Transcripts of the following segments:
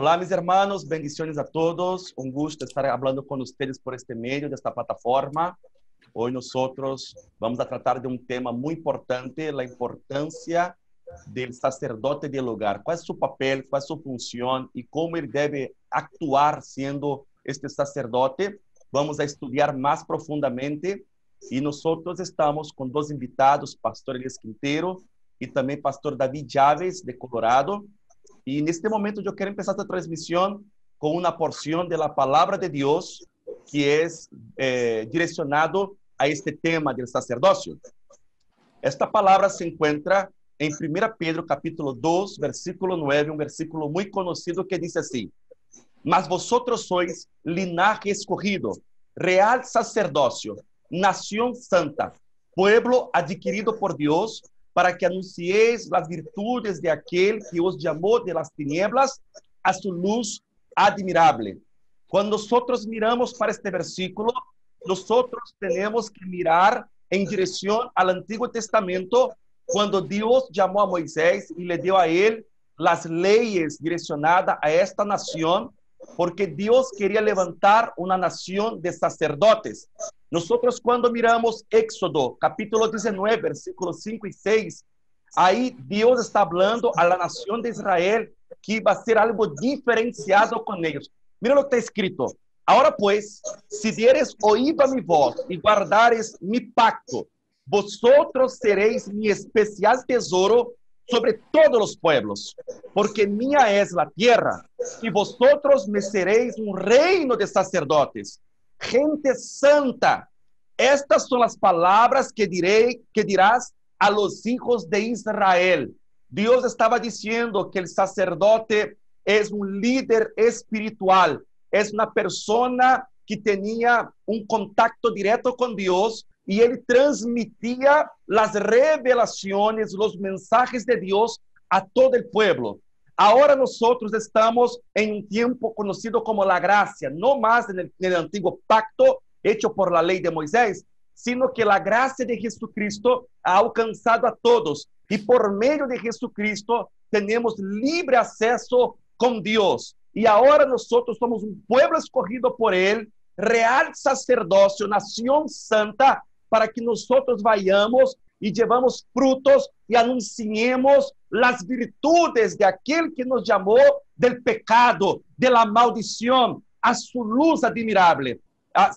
Olá, mis hermanos, bendiciones a todos. Un gusto estar hablando con ustedes por este medio de esta plataforma. Hoy nosotros vamos a tratar de un tema muy importante, la importancia del sacerdote del hogar. ¿Cuál es su papel, cuál es su función y cómo él debe actuar siendo este sacerdote? Vamos a estudiar más profundamente y nosotros estamos con dos invitados, Pastor Elias Quintero y también Pastor David Chávez de Colorado. Y en este momento yo quiero empezar esta transmisión con una porción de la palabra de Dios que es direccionado a este tema del sacerdocio. Esta palabra se encuentra en 1 Pedro capítulo 2, versículo 9, un versículo muy conocido que dice así: mas vosotros sois linaje escogido, real sacerdocio, nación santa, pueblo adquirido por Dios, para que anunciéis las virtudes de aquel que os llamó de las tinieblas a su luz admirable. Cuando nosotros miramos para este versículo, nosotros tenemos que mirar en dirección al Antiguo Testamento, cuando Dios llamó a Moisés y le dio a él las leyes direccionadas a esta nación, porque Dios quería levantar una nación de sacerdotes. Nosotros cuando miramos Éxodo, capítulo 19, versículos 5 y 6, ahí Dios está hablando a la nación de Israel que iba a ser algo diferenciado con ellos. Mira lo que está escrito: ahora pues, si dieres oído a mi voz y guardares mi pacto, vosotros seréis mi especial tesoro sobre todos los pueblos, porque mía es la tierra, y vosotros me seréis un reino de sacerdotes, gente santa. Estas son las palabras que dirás a los hijos de Israel. Dios estaba diciendo que el sacerdote es un líder espiritual, es una persona que tenía un contacto directo con Dios y él transmitía las revelaciones, los mensajes de Dios a todo el pueblo. Ahora nosotros estamos en un tiempo conocido como la gracia, no más en el antiguo pacto hecho por la ley de Moisés, sino que la gracia de Jesucristo ha alcanzado a todos y por medio de Jesucristo tenemos libre acceso con Dios. Y ahora nosotros somos un pueblo escogido por él, real sacerdocio, nación santa, para que nosotros vayamos y llevamos frutos y anunciemos las virtudes de aquel que nos llamó del pecado, de la maldición, a su luz admirable.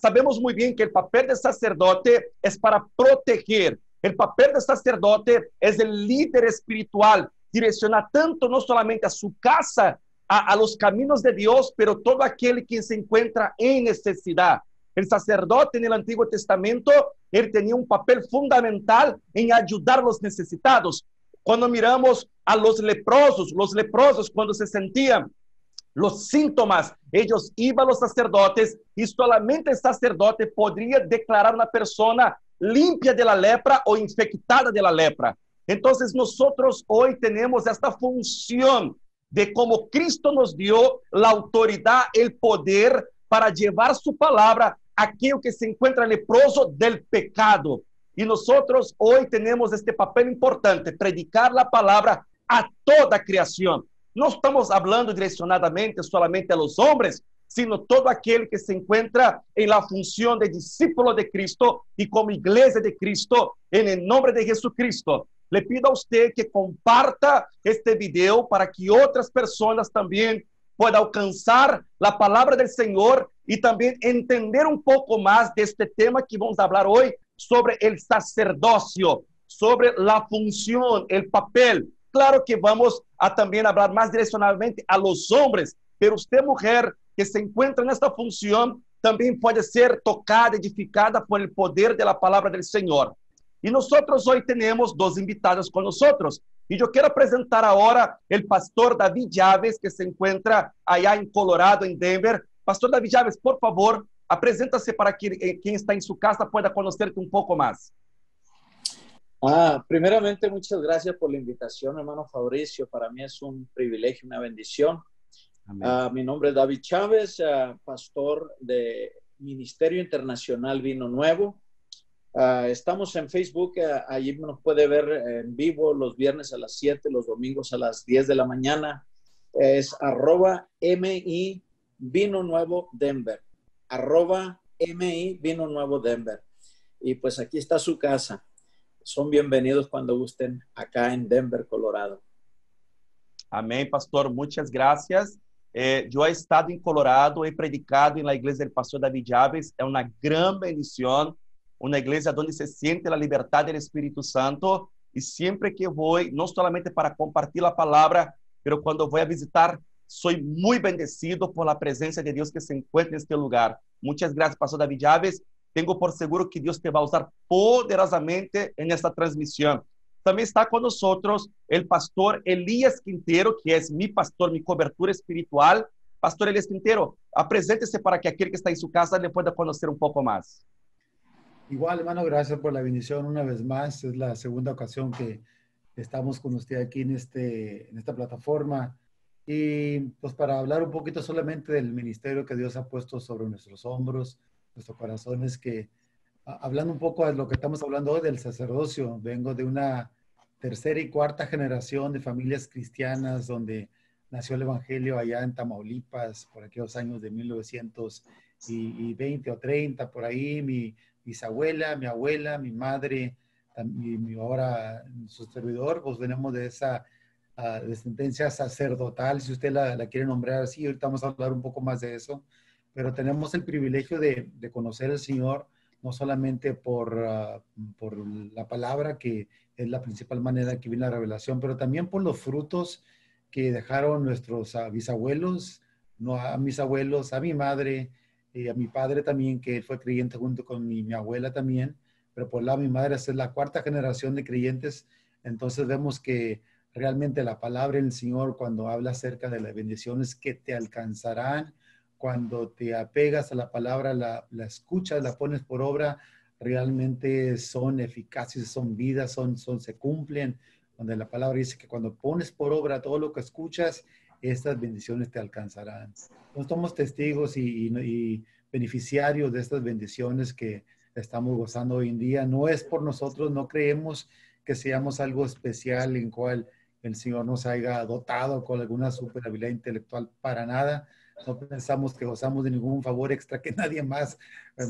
Sabemos muy bien que el papel del sacerdote es para proteger. El papel del sacerdote es el líder espiritual, direcciona tanto no solamente a su casa, a los caminos de Dios, pero todo aquel que se encuentra en necesidad. El sacerdote en el Antiguo Testamento, él tenía un papel fundamental en ayudar a los necesitados. Cuando miramos a los leprosos cuando se sentían los síntomas, ellos iban a los sacerdotes y solamente el sacerdote podría declarar una persona limpia de la lepra o infectada de la lepra. Entonces nosotros hoy tenemos esta función de como Cristo nos dio la autoridad, el poder para llevar su palabra a aquel que se encuentra leproso del pecado. Y nosotros hoy tenemos este papel importante, predicar la palabra a toda creación. No estamos hablando direccionadamente solamente a los hombres, sino todo aquel que se encuentra en la función de discípulo de Cristo y como iglesia de Cristo, en el nombre de Jesucristo. Le pido a usted que comparta este video para que otras personas también puedan alcanzar la palabra del Señor y también entender un poco más de este tema que vamos a hablar hoy sobre el sacerdocio, sobre la función, el papel. Claro que vamos a también hablar más direccionalmente a los hombres, pero usted, mujer, que se encuentra en esta función, también puede ser tocada, edificada por el poder de la palabra del Señor. Y nosotros hoy tenemos dos invitados con nosotros. Y yo quiero presentar ahora el pastor David Chávez, que se encuentra allá en Colorado, en Denver. Pastor David Chávez, por favor, apresenta-se para que quien está en su casa pueda conocerte un poco más. Primeramente, muchas gracias por la invitación, hermano Fabricio. Para mí es un privilegio, una bendición. Mi nombre es David Chávez, pastor de Ministerio Internacional Vino Nuevo. Estamos en Facebook, allí nos puede ver en vivo los viernes a las 7, los domingos a las 10 de la mañana. Es @MI Vino Nuevo Denver. @MI Vino Nuevo Denver. Y pues aquí está su casa. Son bienvenidos cuando gusten acá en Denver, Colorado. Amém, pastor. Muitas graças. Eu he estado em Colorado, he predicado na igreja do pastor David Chaves. É uma grande bendição, uma igreja onde se sente a liberdade do Espírito Santo. E sempre que vou, não somente para compartilhar a palavra, mas quando vou a visitar, sou muito bendecido por a presença de Deus que se encontra neste lugar. Muitas graças, pastor David Chaves. Tenho por seguro que Deus te vai usar poderosamente nesta transmissão. Também está conosco o pastor Elias Quintero, que é meu pastor, minha cobertura espiritual. Pastor Elias Quintero, apresente-se para que aquele que está em sua casa le pueda conhecer um pouco mais. Igual, hermano, gracias por la bendición una vez más. Es la segunda ocasión que estamos con usted aquí en esta plataforma. Y pues para hablar un poquito solamente del ministerio que Dios ha puesto sobre nuestros hombros, nuestros corazones, que hablando un poco de lo que estamos hablando hoy del sacerdocio, vengo de una tercera y cuarta generación de familias cristianas donde nació el evangelio allá en Tamaulipas por aquellos años de 1920 o 30, por ahí mi bisabuela, mi abuela, mi madre, y ahora su servidor, pues venimos de esa descendencia sacerdotal, si usted la quiere nombrar así. Ahorita vamos a hablar un poco más de eso, pero tenemos el privilegio de conocer al Señor, no solamente por la palabra, que es la principal manera que viene la revelación, pero también por los frutos que dejaron nuestros bisabuelos, no a mis abuelos, a mi madre, a mi padre también, que él fue creyente junto con mi abuela también, pero por el lado de mi madre es la cuarta generación de creyentes. Entonces vemos que realmente la palabra del Señor, cuando habla acerca de las bendiciones que te alcanzarán, cuando te apegas a la palabra, la escuchas, la pones por obra, realmente son eficaces, son vidas, se cumplen. Donde la palabra dice que cuando pones por obra todo lo que escuchas, estas bendiciones te alcanzarán. Entonces somos testigos y beneficiarios de estas bendiciones que estamos gozando hoy en día. No es por nosotros, no creemos que seamos algo especial en cual el Señor nos haya dotado con alguna super habilidad intelectual, para nada. No pensamos que gozamos de ningún favor extra que nadie más,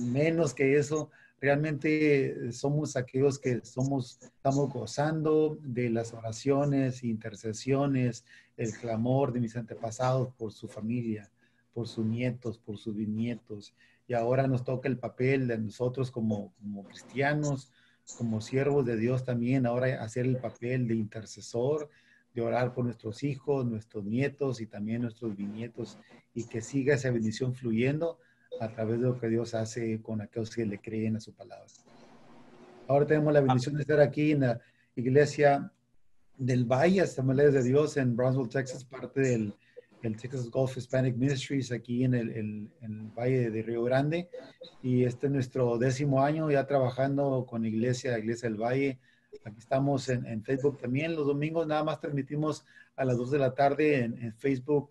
menos que eso. Realmente somos aquellos que estamos gozando de las oraciones, intercesiones, el clamor de mis antepasados por su familia, por sus nietos, por sus bisnietos. Y ahora nos toca el papel de nosotros como cristianos, como siervos de Dios también, ahora hacer el papel de intercesor, de orar por nuestros hijos, nuestros nietos y también nuestros bisnietos, y que siga esa bendición fluyendo a través de lo que Dios hace con aquellos que le creen a su palabra. Ahora tenemos la bendición de estar aquí en la iglesia del Valle, Asambleas de Dios en Brownsville, Texas, parte del Texas Gulf Hispanic Ministries, aquí en el Valle de Río Grande. Y este es nuestro 10º año ya trabajando con Iglesia del Valle. Aquí estamos en Facebook también. Los domingos nada más transmitimos a las 2 de la tarde en Facebook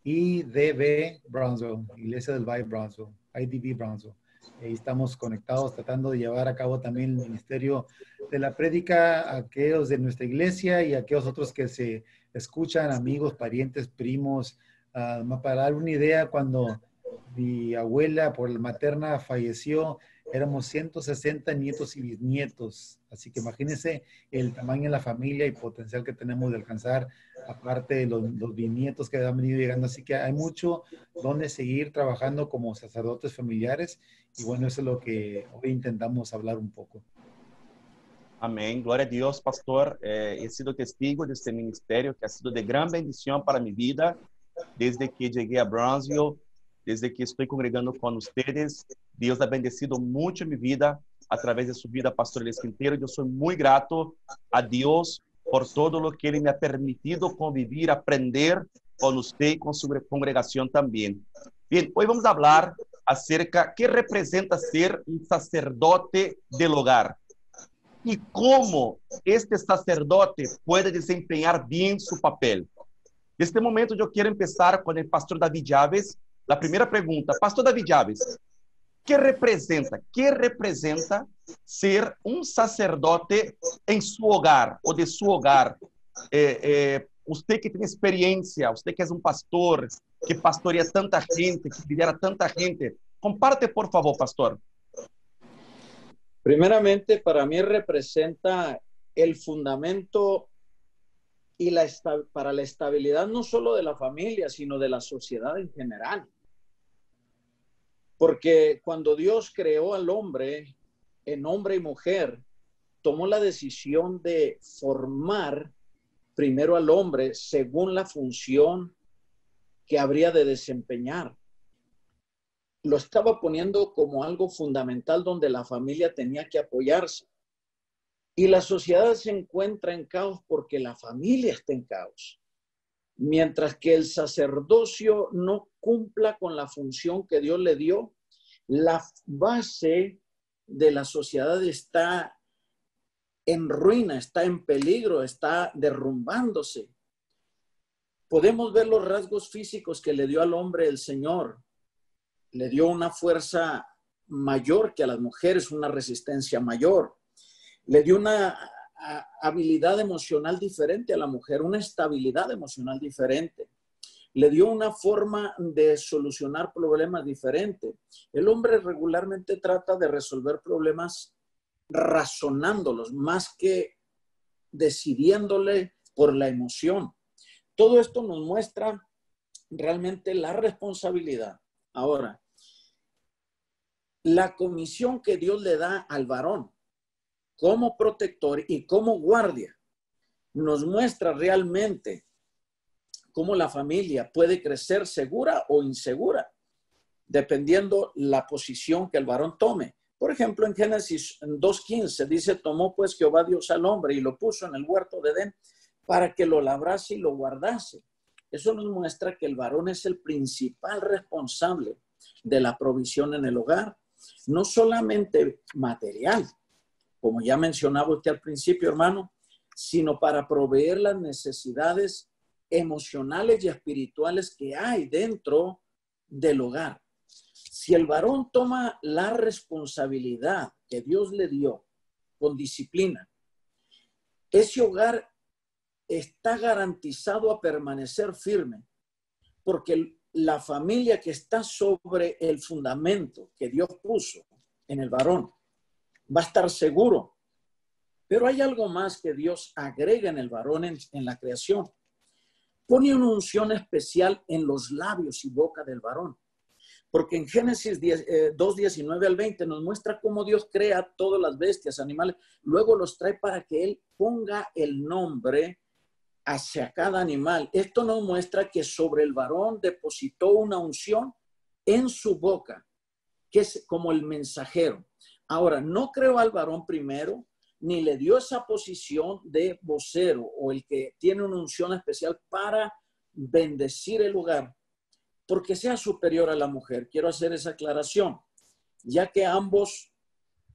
/IDB Brownsville, Iglesia del Valle Brownsville, IDB Brownsville. Ahí estamos conectados tratando de llevar a cabo también el ministerio de la prédica a aquellos de nuestra iglesia y a aquellos otros que se escuchan, amigos, parientes, primos. Para dar una idea, cuando mi abuela por la materna falleció, éramos 160 nietos y bisnietos. Así que imagínense el tamaño de la familia y potencial que tenemos de alcanzar, aparte de los bisnietos que han venido llegando. Así que hay mucho donde seguir trabajando como sacerdotes familiares. Y bueno, eso es lo que hoy intentamos hablar un poco. Amém. Glória a Deus, pastor. He sido testigo deste ministério que ha sido de gran bendição para minha vida desde que cheguei a Brownsville, desde que estou congregando com ustedes. Deus ha bendecido muito minha vida através de sua vida, pastor Elias Quintero. Eu sou muito grato a Deus por todo o que Ele me ha permitido convivir, aprender com você e com sua congregação também. Bem, hoje vamos falar acerca que representa ser um sacerdote del hogar. E como este sacerdote pode desempenhar bem seu papel. Neste momento, eu quero começar com o pastor David Chaves. A primeira pergunta, pastor David Chaves, que representa ser um sacerdote em seu hogar ou de seu hogar? usted que tiene experiencia, usted que es un pastor, que pastorea tanta gente, que lidera tanta gente, comparte por favor, pastor. Primeramente, para mí representa el fundamento y para la estabilidad no solo de la familia, sino de la sociedad en general. Porque cuando Dios creó al hombre, en hombre y mujer, tomó la decisión de formar primero al hombre según la función que habría de desempeñar. Lo estaba poniendo como algo fundamental donde la familia tenía que apoyarse. Y la sociedad se encuentra en caos porque la familia está en caos. Mientras que el sacerdocio no cumpla con la función que Dios le dio, la base de la sociedad está en ruina, está en peligro, está derrumbándose. Podemos ver los rasgos físicos que le dio al hombre el Señor. Le dio una fuerza mayor que a las mujeres, una resistencia mayor. Le dio una habilidad emocional diferente a la mujer, una estabilidad emocional diferente. Le dio una forma de solucionar problemas diferente. El hombre regularmente trata de resolver problemas razonándolos, más que decidiéndole por la emoción. Todo esto nos muestra realmente la responsabilidad. Ahora, la comisión que Dios le da al varón como protector y como guardia nos muestra realmente cómo la familia puede crecer segura o insegura, dependiendo la posición que el varón tome. Por ejemplo, en Génesis 2:15 dice, tomó pues Jehová Dios al hombre y lo puso en el huerto de Edén para que lo labrase y lo guardase. Eso nos muestra que el varón es el principal responsable de la provisión en el hogar, no solamente material, como ya mencionaba usted al principio, hermano, sino para proveer las necesidades emocionales y espirituales que hay dentro del hogar. Si el varón toma la responsabilidad que Dios le dio con disciplina, ese hogar está garantizado a permanecer firme, porque la familia que está sobre el fundamento que Dios puso en el varón va a estar seguro. Pero hay algo más que Dios agrega en el varón en la creación. Pone una unción especial en los labios y boca del varón. Porque en Génesis 2:19 al 20 nos muestra cómo Dios crea todas las bestias, animales, luego los trae para que Él ponga el nombre hacia cada animal. Esto nos muestra que sobre el varón depositó una unción en su boca, que es como el mensajero. Ahora, no creó al varón primero, ni le dio esa posición de vocero o el que tiene una unción especial para bendecir el hogar, porque sea superior a la mujer. Quiero hacer esa aclaración, ya que ambos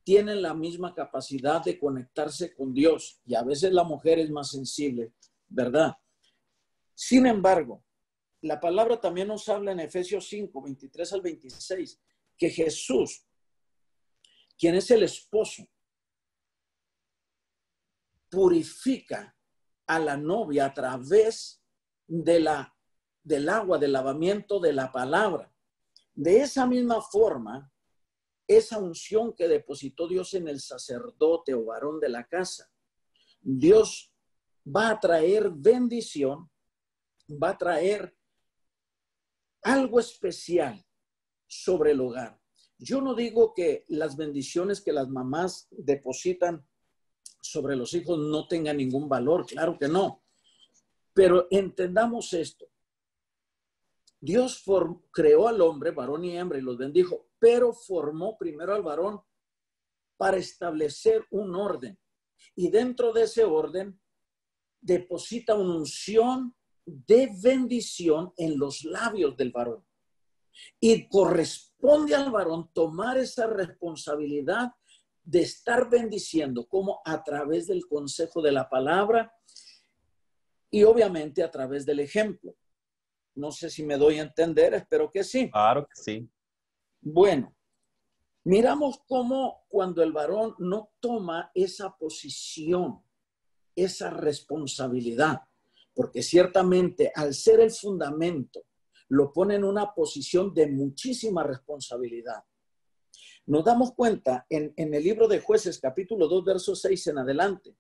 tienen la misma capacidad de conectarse con Dios y a veces la mujer es más sensible, ¿verdad? Sin embargo, la palabra también nos habla en Efesios 5, 23 al 26, que Jesús, quien es el esposo, purifica a la novia a través del agua, del lavamiento de la palabra. De esa misma forma, esa unción que depositó Dios en el sacerdote o varón de la casa, Dios va a traer bendición, va a traer algo especial sobre el hogar. Yo no digo que las bendiciones que las mamás depositan sobre los hijos no tengan ningún valor, claro que no. Pero entendamos esto. Dios creó al hombre, varón y hembra, y los bendijo, pero formó primero al varón para establecer un orden. Y dentro de ese orden deposita una unción de bendición en los labios del varón. Y corresponde al varón tomar esa responsabilidad de estar bendiciendo, como a través del consejo de la palabra y obviamente a través del ejemplo. No sé si me doy a entender, espero que sí. Claro que sí. Bueno, miramos cómo cuando el varón no toma esa posición, esa responsabilidad, porque ciertamente al ser el fundamento, lo pone en una posición de muchísima responsabilidad. Nos damos cuenta en el libro de Jueces, capítulo 2, verso 6 en adelante.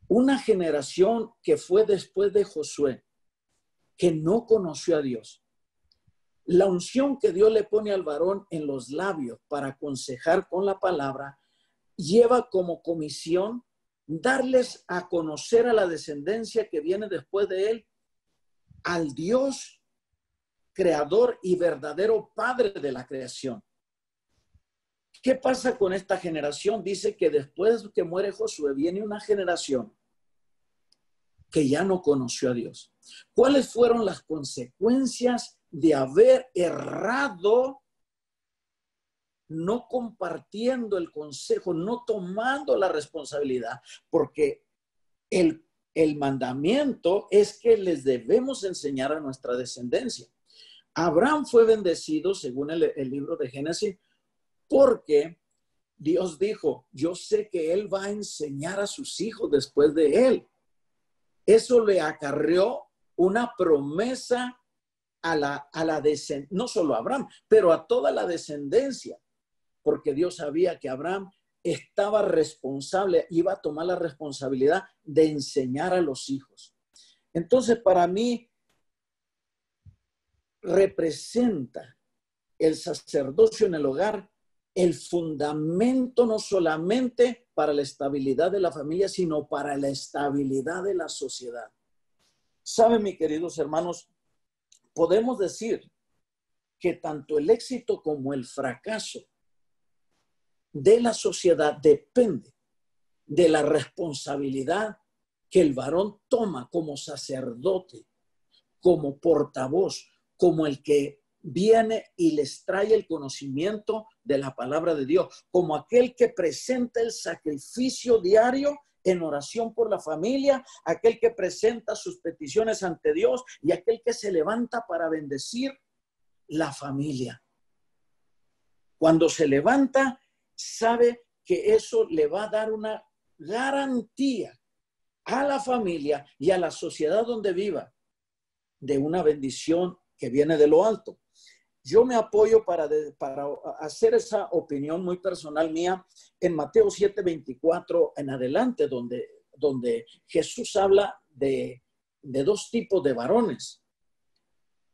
Una generación que fue después de Josué, que no conoció a Dios. La unción que Dios le pone al varón en los labios para aconsejar con la palabra, lleva como comisión darles a conocer a la descendencia que viene después de él, al Dios creador y verdadero Padre de la creación. ¿Qué pasa con esta generación? Dice que después que muere Josué, viene una generación que ya no conoció a Dios. ¿Cuáles fueron las consecuencias de haber errado, no compartiendo el consejo, no tomando la responsabilidad? Porque el mandamiento es que les debemos enseñar a nuestra descendencia. Abraham fue bendecido, según el libro de Génesis, porque Dios dijo, yo sé que él va a enseñar a sus hijos después de él. Eso le acarreó una promesa a la descendencia, no solo a Abraham, pero a toda la descendencia, porque Dios sabía que Abraham estaba responsable, iba a tomar la responsabilidad de enseñar a los hijos. Entonces, para mí, representa el sacerdocio en el hogar el fundamento no solamente para la estabilidad de la familia, sino para la estabilidad de la sociedad. ¿Saben, mis queridos hermanos? Podemos decir que tanto el éxito como el fracaso de la sociedad depende de la responsabilidad que el varón toma como sacerdote, como portavoz, como el que viene y les trae el conocimiento de la palabra de Dios, como aquel que presenta el sacrificio diario en oración por la familia, aquel que presenta sus peticiones ante Dios y aquel que se levanta para bendecir la familia. Cuando se levanta, sabe que eso le va a dar una garantía a la familia y a la sociedad donde viva de una bendición que viene de lo alto. Yo me apoyo para hacer esa opinión muy personal mía en Mateo 7:24 en adelante, donde Jesús habla de dos tipos de varones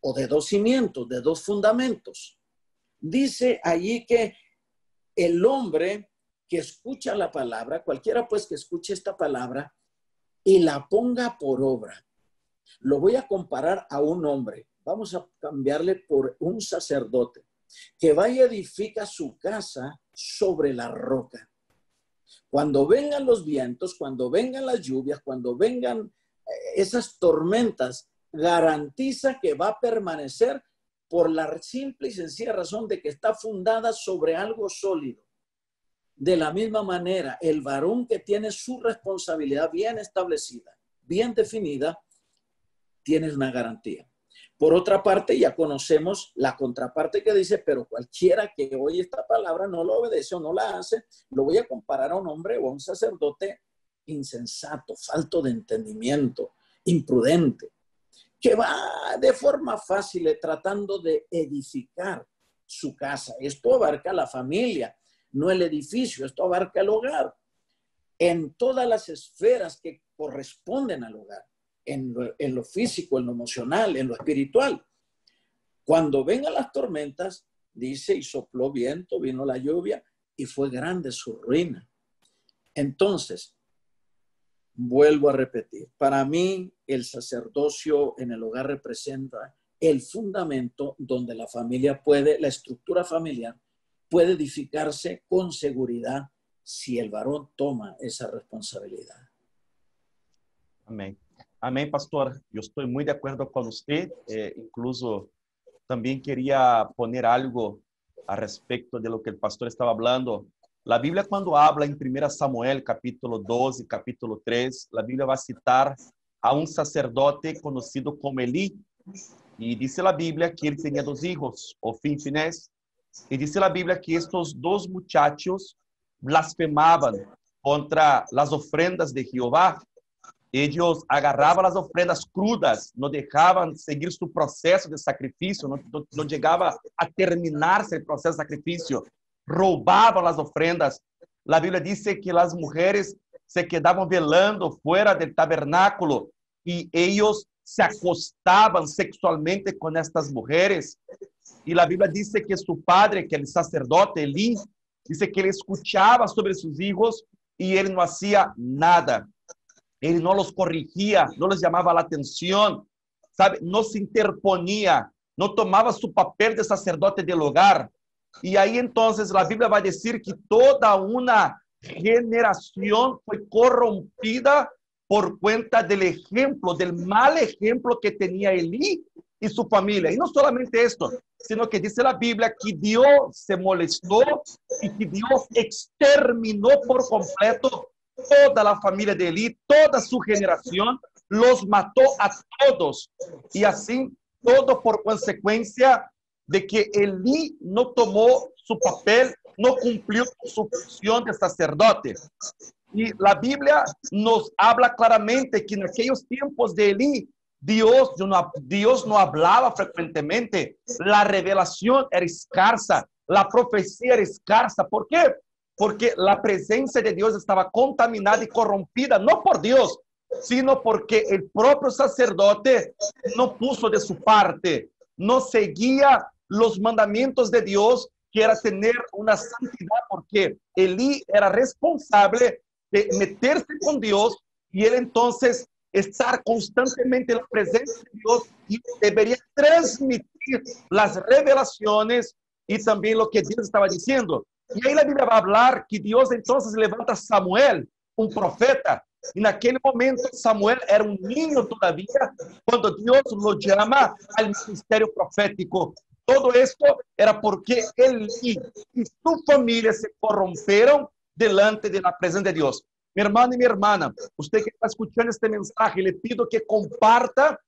o de dos cimientos, de dos fundamentos. Dice allí que el hombre que escucha la palabra, cualquiera pues que escuche esta palabra y la ponga por obra. Lo voy a comparar a un hombre. Vamos a cambiarle por un sacerdote que va y edifica su casa sobre la roca. Cuando vengan los vientos, cuando vengan las lluvias, cuando vengan esas tormentas, garantiza que va a permanecer por la simple y sencilla razón de que está fundada sobre algo sólido. De la misma manera, el varón que tiene su responsabilidad bien establecida, bien definida, tiene una garantía. Por otra parte, ya conocemos la contraparte que dice, pero cualquiera que oye esta palabra no lo obedece o no la hace, lo voy a comparar a un hombre o a un sacerdote insensato, falto de entendimiento, imprudente, que va de forma fácil tratando de edificar su casa. Esto abarca la familia, no el edificio, esto abarca el hogar, en todas las esferas que corresponden al hogar. En lo físico, en lo emocional, en lo espiritual. Cuando vengan las tormentas, dice, y sopló viento, vino la lluvia, y fue grande su ruina. Entonces, vuelvo a repetir, para mí el sacerdocio en el hogar representa el fundamento donde la familia puede, la estructura familiar puede edificarse con seguridad si el varón toma esa responsabilidad. Amém. Amém, pastor. Eu estou muito de acordo com você. Incluso, também queria poner algo a respeito de lo que o pastor estava falando. A Bíblia, quando habla em 1 Samuel, capítulo 12, capítulo 3, a Bíblia vai citar a um sacerdote conhecido como Eli. E diz a Bíblia que ele tinha 2 filhos, Ofni e Finés. E diz a Bíblia que estes 2 muchachos blasfemavam contra as ofrendas de Jeová. Ellos agarraban las ofrendas crudas, no dejaban seguir su proceso de sacrificio, no llegaba a terminarse el proceso de sacrificio, robaban las ofrendas. La Biblia dice que las mujeres se quedaban velando fuera del tabernáculo y ellos se acostaban sexualmente con estas mujeres. Y la Biblia dice que su padre, que el sacerdote Elí, dice que él escuchaba sobre sus hijos y él no hacía nada. Él no los corrigía, no les llamaba la atención, ¿sabe? No se interponía, no tomaba su papel de sacerdote del hogar. Y ahí entonces la Biblia va a decir que toda una generación fue corrompida por cuenta del ejemplo, del mal ejemplo que tenía Elí y su familia. Y no solamente esto, sino que dice la Biblia que Dios se molestó y que Dios exterminó por completo toda la familia de Elí, toda su generación, los mató a todos. Y así, todo por consecuencia de que Elí no tomó su papel, no cumplió su función de sacerdote. Y la Biblia nos habla claramente que en aquellos tiempos de Elí, Dios no hablaba frecuentemente, la revelación era escasa, la profecía era escasa. ¿Por qué? Porque la presencia de Dios estaba contaminada y corrompida, no por Dios, sino porque el propio sacerdote no puso de su parte, no seguía los mandamientos de Dios, que era tener una santidad, porque Elí era responsable de meterse con Dios y él entonces estar constantemente en la presencia de Dios y debería transmitir las revelaciones y también lo que Dios estaba diciendo. Y ahí la Biblia va a hablar que Dios entonces levanta a Samuel, un profeta. Y en aquel momento Samuel era un niño todavía cuando Dios lo llama al ministerio profético. Todo esto era porque él y su familia se corromperon delante de la presencia de Dios. Mi hermano y mi hermana, usted que está escuchando este mensaje, le pido que comparta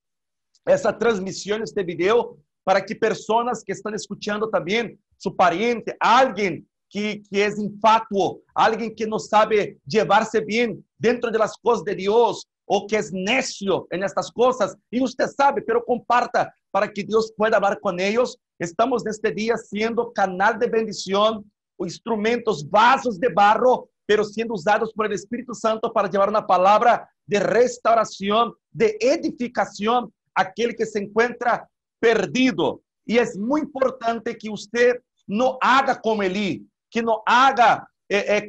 esa transmisión, este video, para que personas que están escuchando también, su pariente, alguien que es infatuo, alguien que no sabe llevarse bien dentro de las cosas de Dios, o que es necio en estas cosas, y usted sabe, pero comparta para que Dios pueda hablar con ellos. Estamos en este día siendo canal de bendición, o instrumentos, vasos de barro, pero siendo usados por el Espíritu Santo para llevar una palabra de restauración, de edificación a aquel que se encuentra perdido. Y es muy importante que usted no haga como Elí, que no haga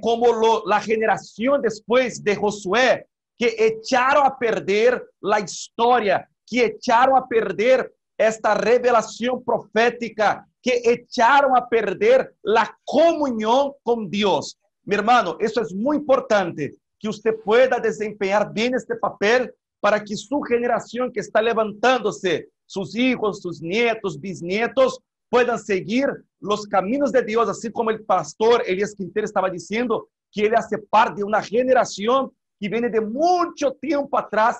como la generación después de Josué, que echaron a perder la historia, que echaron a perder esta revelación profética, que echaron a perder la comunión con Dios. Mi hermano, eso es muy importante, que usted pueda desempeñar bien este papel para que su generación que está levantándose, sus hijos, sus nietos, bisnietos, puedan seguir los caminos de Dios, así como el pastor Elías Quintero estaba diciendo, que él hace parte de una generación que viene de mucho tiempo atrás,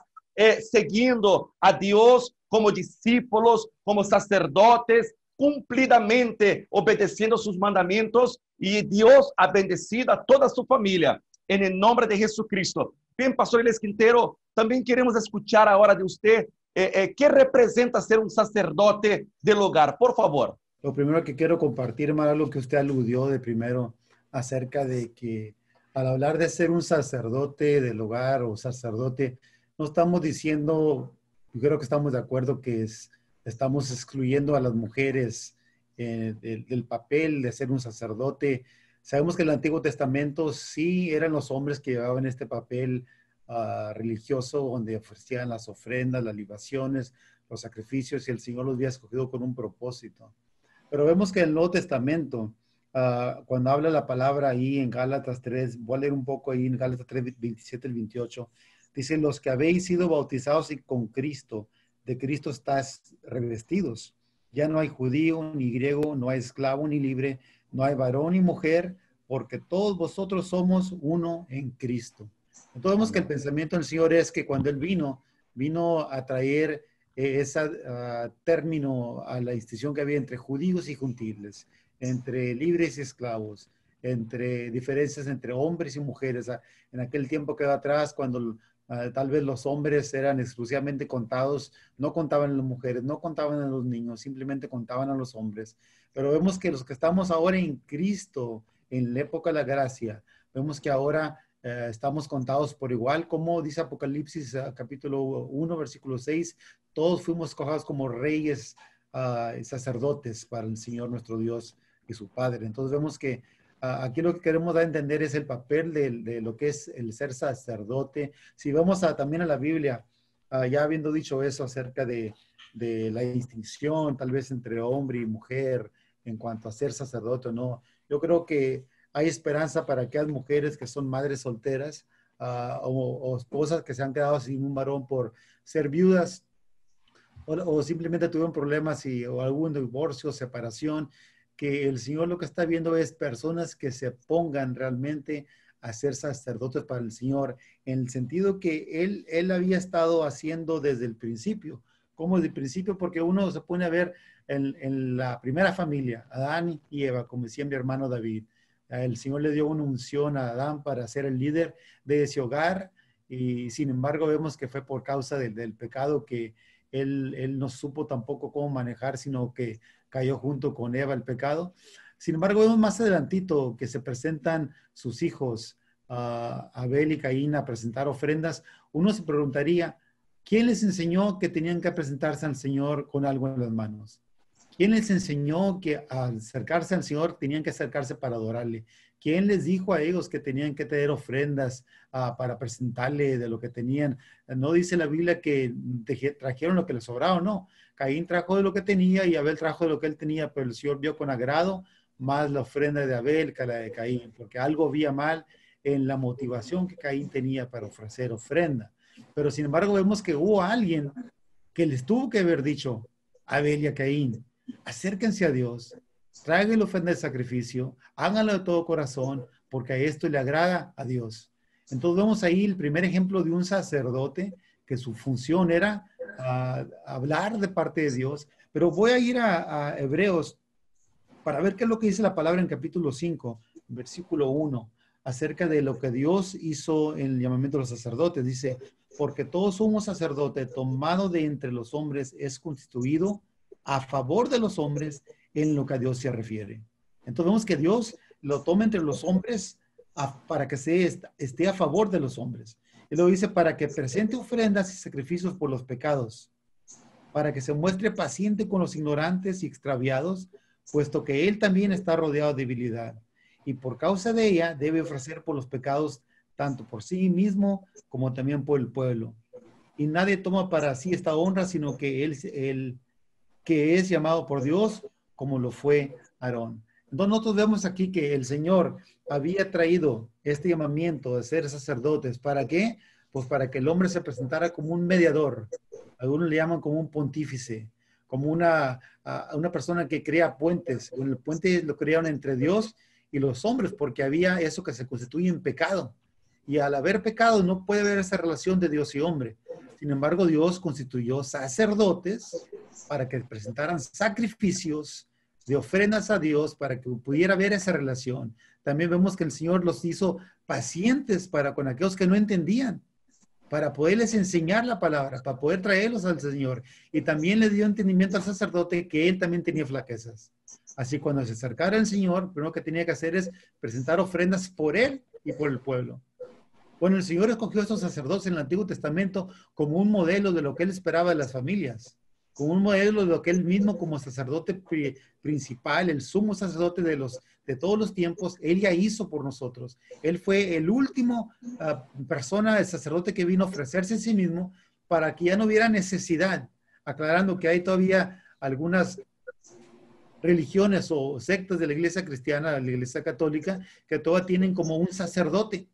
siguiendo a Dios como discípulos, como sacerdotes, cumplidamente obedeciendo sus mandamientos, y Dios ha bendecido a toda su familia en el nombre de Jesucristo. Bien, pastor Elías Quintero, también queremos escuchar ahora de usted qué representa ser un sacerdote del hogar, por favor. Lo primero que quiero compartir, Mara, lo que usted aludió de primero acerca de que al hablar de ser un sacerdote del hogar o sacerdote, no estamos diciendo, yo creo que estamos de acuerdo que estamos excluyendo a las mujeres del papel de ser un sacerdote. Sabemos que en el Antiguo Testamento sí eran los hombres que llevaban este papel religioso, donde ofrecían las ofrendas, las libaciones, los sacrificios, y el Señor los había escogido con un propósito. Pero vemos que en el Nuevo Testamento, cuando habla la palabra ahí en Gálatas 3, voy a leer un poco ahí en Gálatas 3, 27 al 28, dice: los que habéis sido bautizados con Cristo, de Cristo estáis revestidos. Ya no hay judío ni griego, no hay esclavo ni libre, no hay varón ni mujer, porque todos vosotros somos uno en Cristo. Entonces vemos que el pensamiento del Señor es que cuando Él vino a traer ese término a la distinción que había entre judíos y gentiles, entre libres y esclavos, entre diferencias entre hombres y mujeres. En aquel tiempo que va atrás, cuando Tal vez los hombres eran exclusivamente contados, no contaban a las mujeres, no contaban a los niños, simplemente contaban a los hombres. Pero vemos que los que estamos ahora en Cristo, en la época de la gracia, vemos que ahora estamos contados por igual, como dice Apocalipsis capítulo 1, versículo 6, todos fuimos cojados como reyes y sacerdotes para el Señor nuestro Dios y su Padre. Entonces vemos que aquí lo que queremos dar a entender es el papel de lo que es el ser sacerdote. Si vamos también a la Biblia, ya habiendo dicho eso acerca de la distinción tal vez entre hombre y mujer en cuanto a ser sacerdote o no, yo creo que hay esperanza para aquellas mujeres que son madres solteras o esposas que se han quedado sin un varón por ser viudas o simplemente tuvieron problemas o algún divorcio, separación, que el Señor lo que está viendo es personas que se pongan realmente a ser sacerdotes para el Señor, en el sentido que Él había estado haciendo desde el principio. ¿Cómo desde el principio? Porque uno se pone a ver en la primera familia, Adán y Eva, como decía mi hermano David. El Señor le dio una unción a Adán para ser el líder de ese hogar y sin embargo vemos que fue por causa del pecado que él no supo tampoco cómo manejar, sino que cayó junto con Eva el pecado. Sin embargo, vemos más adelantito que se presentan sus hijos, Abel y Caín, a presentar ofrendas. Uno se preguntaría, ¿quién les enseñó que tenían que presentarse al Señor con algo en las manos? ¿Quién les enseñó que al acercarse al Señor tenían que acercarse para adorarle? ¿Quién les dijo a ellos que tenían que traer ofrendas para presentarle de lo que tenían? No dice la Biblia que trajeron lo que les sobraba, no. Caín trajo de lo que tenía y Abel trajo de lo que él tenía, pero el Señor vio con agrado más la ofrenda de Abel que la de Caín, porque algo había mal en la motivación que Caín tenía para ofrecer ofrenda. Pero sin embargo vemos que hubo alguien que les tuvo que haber dicho a Abel y a Caín, acérquense a Dios, traigan la ofrenda de sacrificio, háganlo de todo corazón, porque a esto le agrada a Dios. Entonces vemos ahí el primer ejemplo de un sacerdote que su función era hablar de parte de Dios. Pero voy a ir a Hebreos para ver qué es lo que dice la palabra en capítulo 5, versículo 1, acerca de lo que Dios hizo en el llamamiento de los sacerdotes. Dice, porque todo sumo sacerdote tomado de entre los hombres es constituido a favor de los hombres en lo que a Dios se refiere. Entonces vemos que Dios lo toma entre los hombres para que esté a favor de los hombres. Y luego dice, para que presente ofrendas y sacrificios por los pecados, para que se muestre paciente con los ignorantes y extraviados, puesto que él también está rodeado de debilidad. Y por causa de ella debe ofrecer por los pecados, tanto por sí mismo como también por el pueblo. Y nadie toma para sí esta honra, sino que él que es llamado por Dios, como lo fue Aarón. Entonces nosotros vemos aquí que el Señor había traído este llamamiento de ser sacerdotes. ¿Para qué? Pues para que el hombre se presentara como un mediador. Algunos le llaman como un pontífice, como una persona que crea puentes. El puente lo crearon entre Dios y los hombres, porque había eso que se constituye en pecado. Y al haber pecado no puede haber esa relación de Dios y hombre. Sin embargo, Dios constituyó sacerdotes para que presentaran sacrificios de ofrendas a Dios para que pudiera haber esa relación. También vemos que el Señor los hizo pacientes con aquellos que no entendían, para poderles enseñar la palabra, para poder traerlos al Señor. Y también le dio entendimiento al sacerdote que él también tenía flaquezas. Así cuando se acercara al Señor, lo primero que tenía que hacer es presentar ofrendas por él y por el pueblo. Bueno, el Señor escogió a estos sacerdotes en el Antiguo Testamento como un modelo de lo que él esperaba de las familias, como un modelo de lo que él mismo como sacerdote principal, el sumo sacerdote de todos los tiempos, él ya hizo por nosotros. Él fue el último persona, el sacerdote que vino a ofrecerse a sí mismo para que ya no hubiera necesidad, aclarando que hay todavía algunas religiones o sectas de la iglesia cristiana, de la iglesia católica, que todavía tienen como un sacerdote.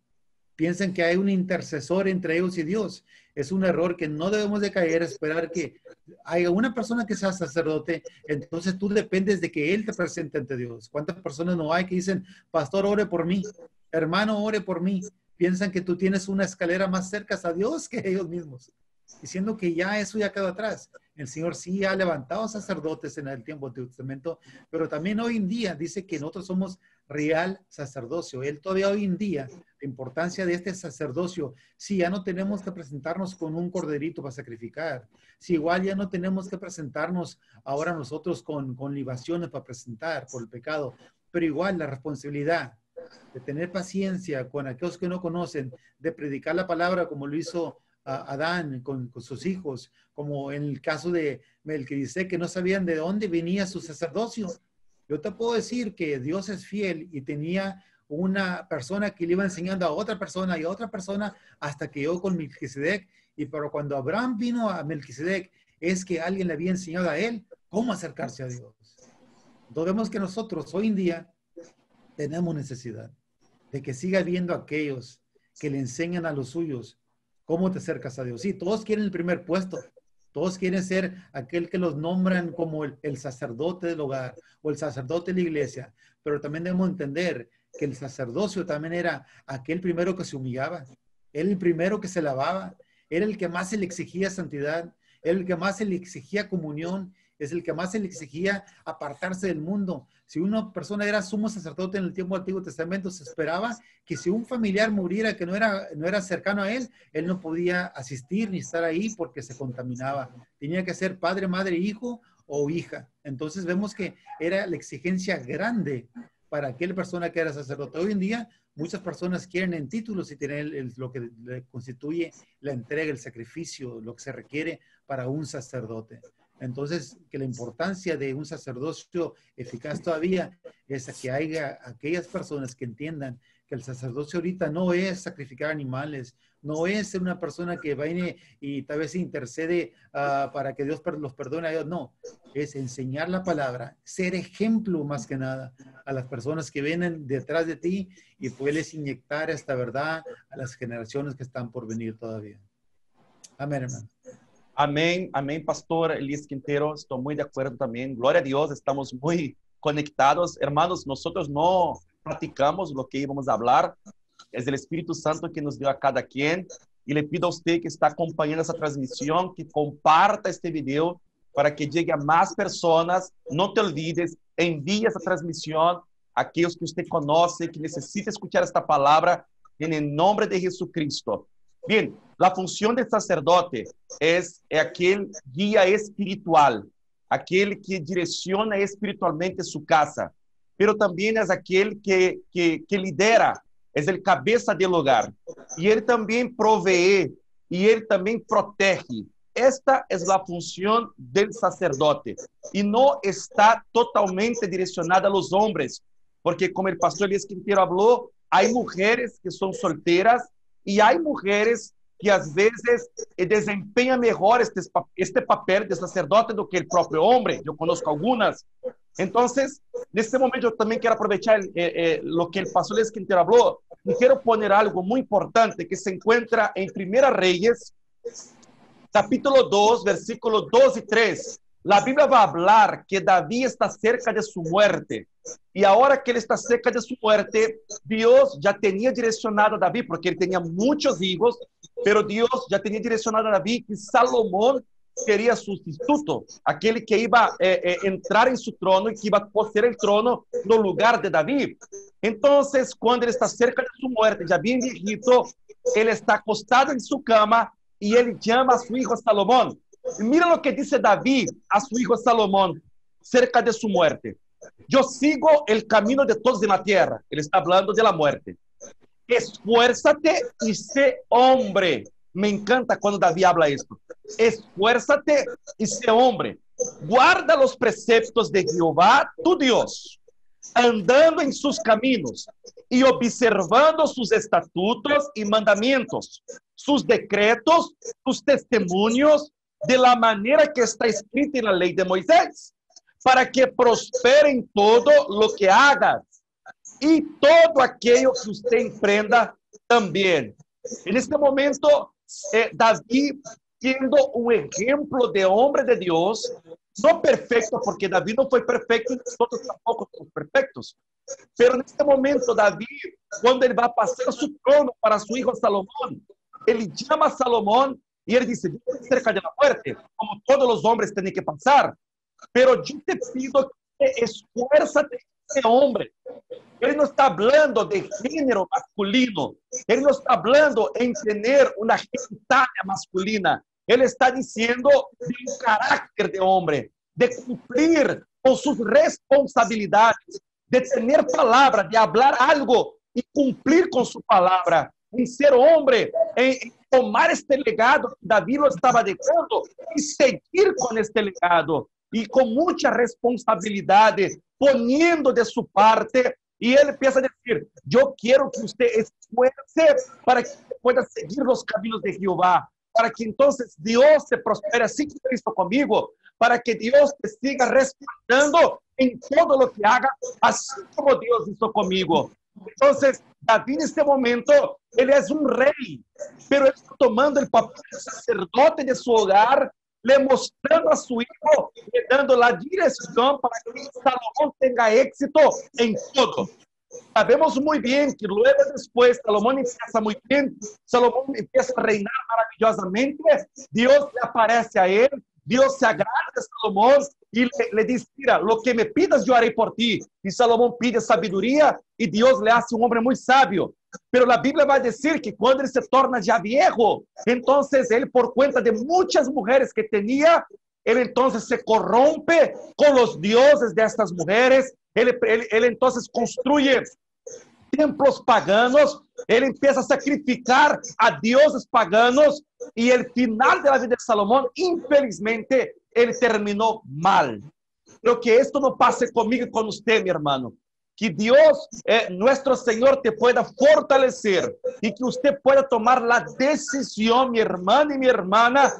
Piensan que hay un intercesor entre ellos y Dios. Es un error que no debemos de caer, esperar que haya una persona que sea sacerdote, entonces tú dependes de que él te presente ante Dios. ¿Cuántas personas no hay que dicen, pastor, ore por mí, hermano, ore por mí? Piensan que tú tienes una escalera más cerca a Dios que ellos mismos. diciendo que ya eso ya quedó atrás. El Señor sí ha levantado sacerdotes en el tiempo del Testamento, pero también hoy en día dice que nosotros somos real sacerdocio. Él todavía hoy en día, la importancia de este sacerdocio, si ya no tenemos que presentarnos con un corderito para sacrificar, si igual ya no tenemos que presentarnos ahora nosotros con libaciones para presentar por el pecado, pero igual la responsabilidad de tener paciencia con aquellos que no conocen, de predicar la palabra como lo hizo Adán con sus hijos, como en el caso de Melquisedec, que no sabían de dónde venía su sacerdocio. Yo te puedo decir que Dios es fiel y tenía una persona que le iba enseñando a otra persona y a otra persona hasta que llegó con Melquisedec. Y pero cuando Abraham vino a Melquisedec, es que alguien le había enseñado a él cómo acercarse a Dios. Entonces vemos que nosotros hoy en día tenemos necesidad de que siga habiendo aquellos que le enseñan a los suyos cómo te acercas a Dios. Sí, todos quieren el primer puesto. Todos quieren ser aquel que los nombran como el sacerdote del hogar o el sacerdote de la iglesia. Pero también debemos entender que el sacerdocio también era aquel primero que se humillaba. Era el primero que se lavaba. Era el que más se le exigía santidad. Era el que más se le exigía comunión. Es el que más se le exigía apartarse del mundo. Si una persona era sumo sacerdote en el tiempo del Antiguo Testamento, se esperaba que si un familiar muriera que no era cercano a él, él no podía asistir ni estar ahí porque se contaminaba. Tenía que ser padre, madre, hijo o hija. Entonces vemos que era la exigencia grande para aquella persona que era sacerdote. Hoy en día, muchas personas quieren en títulos y tener lo que le constituye la entrega, el sacrificio, lo que se requiere para un sacerdote. Entonces, que la importancia de un sacerdocio eficaz todavía es que haya aquellas personas que entiendan que el sacerdocio ahorita no es sacrificar animales, no es ser una persona que viene y tal vez intercede para que Dios los perdone a ellos, no, es enseñar la palabra, ser ejemplo más que nada a las personas que vienen detrás de ti y puedes inyectar esta verdad a las generaciones que están por venir todavía. Amén, hermano. Amém, amém, pastor Elias Quintero, estou muito de acordo também. Glória a Deus, estamos muito conectados. Hermanos, nós não praticamos o que íbamos a falar. É o Espírito Santo que nos deu a cada quem. E le pido a você que está acompanhando essa transmissão, que comparta este vídeo para que llegue a mais pessoas. Não te olvides, envie essa transmissão a aqueles que você conhece, que necessitam escutar esta palavra, em nome de Jesucristo. Bien, la función del sacerdote es aquel guía espiritual, aquel que direcciona espiritualmente su casa, pero también es aquel que lidera, es el cabeza del hogar. Y él también provee, y él también protege. Esta es la función del sacerdote, y no está totalmente direccionada a los hombres, porque como el pastor Elias Quintero habló, hay mujeres que son solteras, y hay mujeres que às vezes desempenham melhor este papel de sacerdote do que o próprio homem. Eu conheço algumas. Então, nesse momento, eu também quero aproveitar o que o pastor Elias Quintero falou e quero poner algo muito importante que se encontra em 1 Reyes, capítulo 2, versículo 2 e 3. La Biblia va a hablar que David está cerca de su muerte. Y ahora que él está cerca de su muerte, Dios ya tenía direccionado a David, porque él tenía muchos hijos, pero Dios ya tenía direccionado a David que Salomón sería su sustituto, aquel que iba a entrar en su trono y que iba a poseer el trono no lugar de David. Entonces, cuando él está cerca de su muerte, ya bien viejito, él está acostado en su cama y él llama a su hijo Salomón. Mira lo que dice David a su hijo Salomón cerca de su muerte. Yo sigo el camino de todos en la tierra. Él está hablando de la muerte. Esfuérzate y sé hombre. Me encanta cuando David habla esto. Esfuérzate y sé hombre. Guarda los preceptos de Jehová, tu Dios, andando en sus caminos y observando sus estatutos y mandamientos, sus decretos, sus testimonios, de la manera que está escrita en la ley de Moisés, para que prospere en todo lo que hagas y todo aquello que usted emprenda también. En este momento, David, siendo un ejemplo de hombre de Dios, no perfecto, porque David no fue perfecto y nosotros tampoco somos perfectos. Pero en este momento, David, cuando él va a pasar su trono para su hijo Salomón, él llama a Salomón Y él dice, yo estoy cerca de la muerte, como todos los hombres tienen que pasar, pero yo te pido que esfuérzate ese hombre. Él no está hablando de género masculino. Él no está hablando en tener una genitalia masculina. Él está diciendo de un carácter de hombre, de cumplir con sus responsabilidades, de tener palabra, de hablar algo y cumplir con su palabra. En ser hombre, en tomar este legado que David lo estaba dejando y seguir con este legado. Y con mucha responsabilidad, poniendo de su parte. Y él empieza a decir, yo quiero que usted esfuerce para que pueda seguir los caminos de Jehová, para que entonces Dios se prospere así como hizo conmigo, para que Dios te siga respaldando en todo lo que haga, así como Dios hizo conmigo. Entonces, David en este momento, él es un rey, pero él está tomando el papel de sacerdote de su hogar, le mostrando a su hijo, le dando la dirección para que Salomón tenga éxito en todo. Sabemos muy bien que luego después Salomón empieza muy bien, Salomón empieza a reinar maravillosamente, Dios le aparece a él, Dios se agrada de Salomón y le dice, mira, lo que me pidas yo haré por ti. Y Salomón pide sabiduría y Dios le hace un hombre muy sabio. Pero la Biblia va a decir que cuando él se torna ya viejo, entonces él por cuenta de muchas mujeres que tenía, él entonces se corrompe con los dioses de estas mujeres, él entonces construye templos paganos, él empieza a sacrificar a dioses paganos y el final de la vida de Salomón, infelizmente, él terminó mal. Creo que esto no pase conmigo y con usted, mi hermano. Que Dios, nuestro Señor, te pueda fortalecer y que usted pueda tomar la decisión, mi hermano y mi hermana,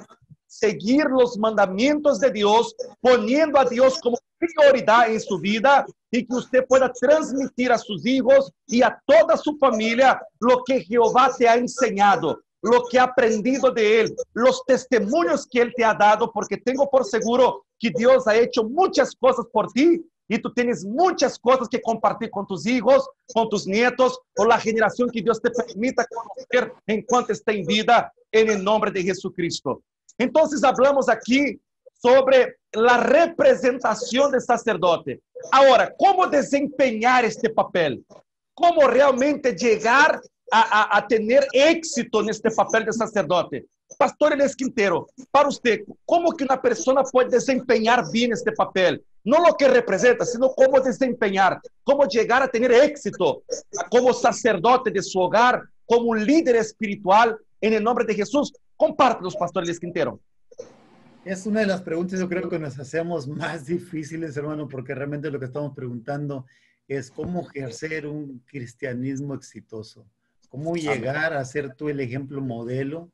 seguir los mandamientos de Dios, poniendo a Dios como prioridad en su vida y que usted pueda transmitir a sus hijos y a toda su familia lo que Jehová te ha enseñado, lo que ha aprendido de Él, los testimonios que Él te ha dado, porque tengo por seguro que Dios ha hecho muchas cosas por ti y tú tienes muchas cosas que compartir con tus hijos, con tus nietos o la generación que Dios te permita conocer en cuanto esté en vida, en el nombre de Jesucristo. Entonces hablamos aquí sobre la representación del sacerdote. Ahora, ¿cómo desempeñar este papel? ¿Cómo realmente llegar a tener éxito en este papel de sacerdote? Pastor Elias Quintero, para usted, ¿cómo que una persona puede desempeñar bien este papel? No lo que representa, sino cómo desempeñar, cómo llegar a tener éxito como sacerdote de su hogar, como un líder espiritual, en el nombre de Jesús. Compártenos, Pastor Elias Quintero. Es una de las preguntas yo creo que nos hacemos más difíciles, hermano, porque realmente lo que estamos preguntando es cómo ejercer un cristianismo exitoso, cómo llegar a ser tú el ejemplo modelo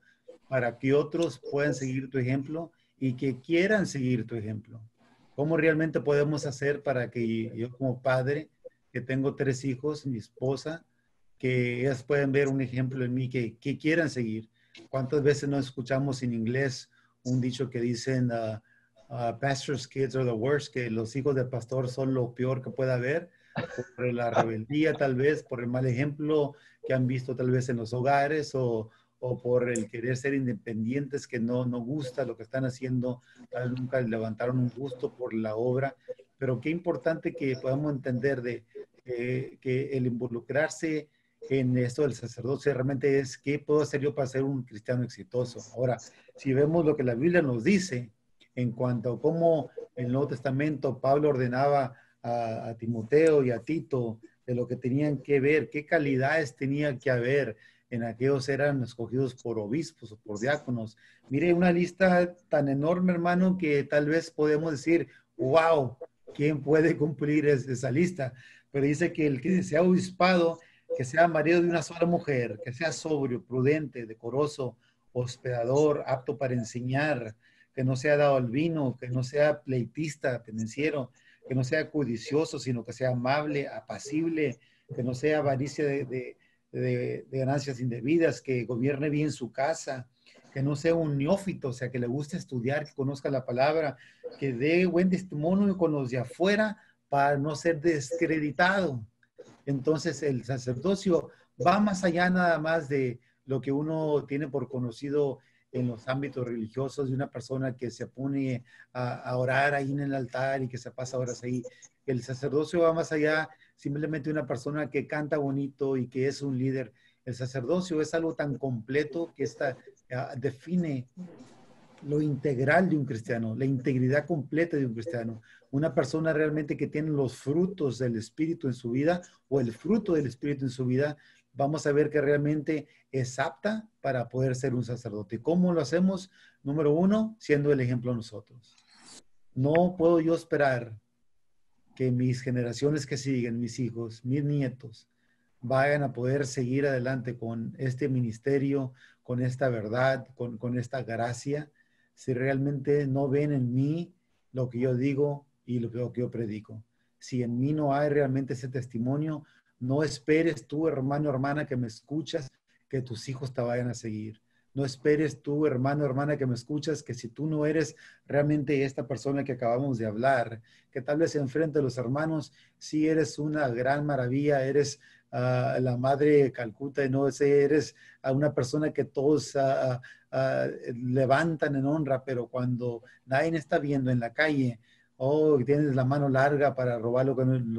para que otros puedan seguir tu ejemplo y que quieran seguir tu ejemplo. ¿Cómo realmente podemos hacer para que yo como padre, que tengo 3 hijos, mi esposa, que ellas puedan ver un ejemplo en mí, que quieran seguir? ¿Cuántas veces no escuchamos en inglés un dicho que dicen, pastor's kids are the worst, que los hijos del pastor son lo peor que pueda haber, por la rebeldía tal vez, por el mal ejemplo que han visto tal vez en los hogares o por el querer ser independientes, que no gusta lo que están haciendo, tal vez nunca levantaron un gusto por la obra, pero qué importante que podamos entender de que el involucrarse en esto del sacerdocio realmente es qué puedo hacer yo para ser un cristiano exitoso. Ahora, si vemos lo que la Biblia nos dice en cuanto a cómo en el Nuevo Testamento Pablo ordenaba a Timoteo y a Tito de lo que tenían que ver, qué calidades tenía que haber en aquellos eran escogidos por obispos o por diáconos. Mire, una lista tan enorme, hermano, que tal vez podemos decir, wow, ¿quién puede cumplir esa lista? Pero dice que el que sea obispado, que sea marido de una sola mujer, que sea sobrio, prudente, decoroso, hospedador, apto para enseñar, que no sea dado al vino, que no sea pleitista, pendenciero, que no sea codicioso, sino que sea amable, apacible, que no sea avaricia de ganancias indebidas, que gobierne bien su casa, que no sea un neófito, o sea, que le guste estudiar, que conozca la palabra, que dé buen testimonio con los de afuera para no ser descreditado. Entonces el sacerdocio va más allá nada más de lo que uno tiene por conocido en los ámbitos religiosos de una persona que se pone a orar ahí en el altar y que se pasa horas ahí. El sacerdocio va más allá simplemente de una persona que canta bonito y que es un líder. El sacerdocio es algo tan completo que define lo integral de un cristiano, la integridad completa de un cristiano. Una persona realmente que tiene los frutos del Espíritu en su vida o el fruto del Espíritu en su vida, vamos a ver que realmente es apta para poder ser un sacerdote. ¿Cómo lo hacemos? Número uno, siendo el ejemplo nosotros. No puedo yo esperar que mis generaciones que siguen, mis hijos, mis nietos, vayan a poder seguir adelante con este ministerio, con esta verdad, con esta gracia, si realmente no ven en mí lo que yo digo y lo que yo predico. Si en mí no hay realmente ese testimonio, no esperes tú, hermano, hermana, que me escuchas, que tus hijos te vayan a seguir. No esperes tú, hermano, hermana, que me escuchas, que si tú no eres realmente esta persona que acabamos de hablar, que tal vez enfrente de los hermanos, sí eres una gran maravilla, eres la madre de Calcuta, no sé, eres una persona que todos levantan en honra, pero cuando nadie está viendo en la calle, o tienes la mano larga para robar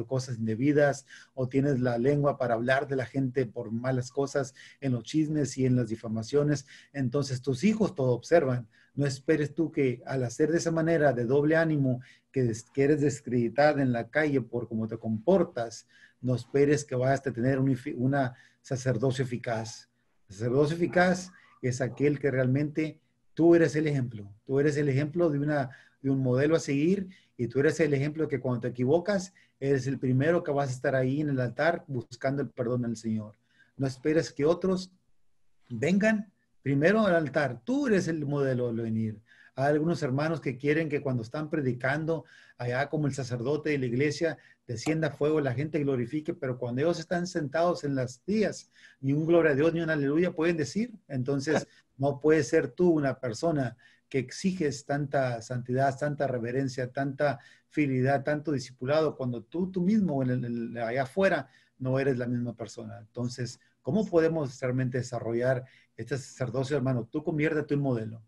cosas indebidas, o tienes la lengua para hablar de la gente por malas cosas en los chismes y en las difamaciones, entonces tus hijos todo observan. No esperes tú que al hacer de esa manera de doble ánimo, que eres descreditada en la calle por cómo te comportas, no esperes que vayas a tener una sacerdocio eficaz. El sacerdocio eficaz es aquel que realmente tú eres el ejemplo. Tú eres el ejemplo de un modelo a seguir y tú eres el ejemplo que cuando te equivocas, eres el primero que vas a estar ahí en el altar buscando el perdón del Señor. No esperes que otros vengan primero al altar. Tú eres el modelo de venir. Hay algunos hermanos que quieren que cuando están predicando, allá como el sacerdote de la iglesia, descienda fuego, la gente glorifique, pero cuando ellos están sentados en las días, ni un gloria a Dios, ni un aleluya pueden decir. Entonces, no puedes ser tú una persona que exiges tanta santidad, tanta reverencia, tanta fidelidad, tanto discipulado, cuando tú mismo allá afuera no eres la misma persona. Entonces, ¿cómo podemos realmente desarrollar este sacerdocio, hermano? Tú conviértete en un modelo.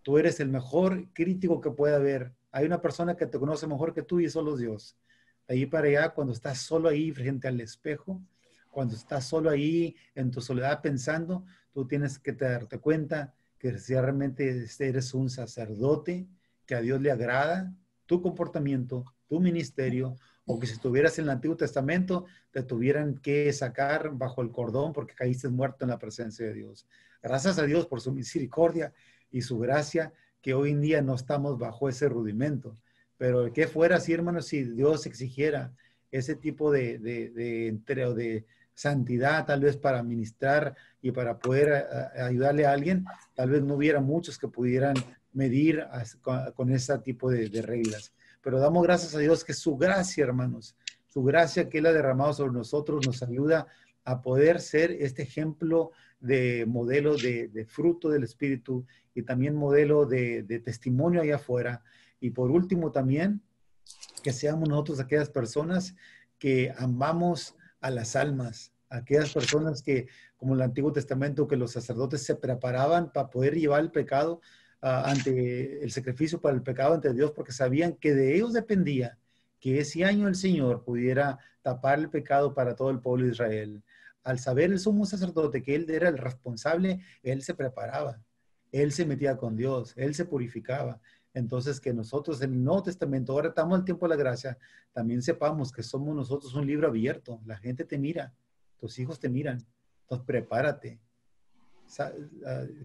Tú eres el mejor crítico que puede haber. Hay una persona que te conoce mejor que tú y solo es Dios. De ahí para allá, cuando estás solo ahí frente al espejo, cuando estás solo ahí en tu soledad pensando, tú tienes que darte cuenta que si realmente eres un sacerdote, que a Dios le agrada tu comportamiento, tu ministerio, o que si estuvieras en el Antiguo Testamento, te tuvieran que sacar bajo el cordón porque caíste muerto en la presencia de Dios. Gracias a Dios por su misericordia y su gracia, que hoy en día no estamos bajo ese rudimento. Pero ¿qué fuera así, hermanos, si Dios exigiera ese tipo de santidad, tal vez para ministrar y para poder ayudarle a alguien? Tal vez no hubiera muchos que pudieran medir con ese tipo de reglas. Pero damos gracias a Dios que su gracia, hermanos, su gracia que Él ha derramado sobre nosotros nos ayuda a poder ser este ejemplo de modelo de fruto del Espíritu y también modelo de testimonio allá afuera. Y por último también, que seamos nosotros aquellas personas que amamos a las almas, aquellas personas que, como en el Antiguo Testamento, que los sacerdotes se preparaban para poder llevar el pecado ante el sacrificio para el pecado ante Dios, porque sabían que de ellos dependía que ese año el Señor pudiera tapar el pecado para todo el pueblo de Israel. Al saber el sumo sacerdote que él era el responsable, él se preparaba, él se metía con Dios, él se purificaba. Entonces, que nosotros en el Nuevo Testamento, ahora estamos en el tiempo de la gracia, también sepamos que somos nosotros un libro abierto. La gente te mira, tus hijos te miran. Entonces, prepárate,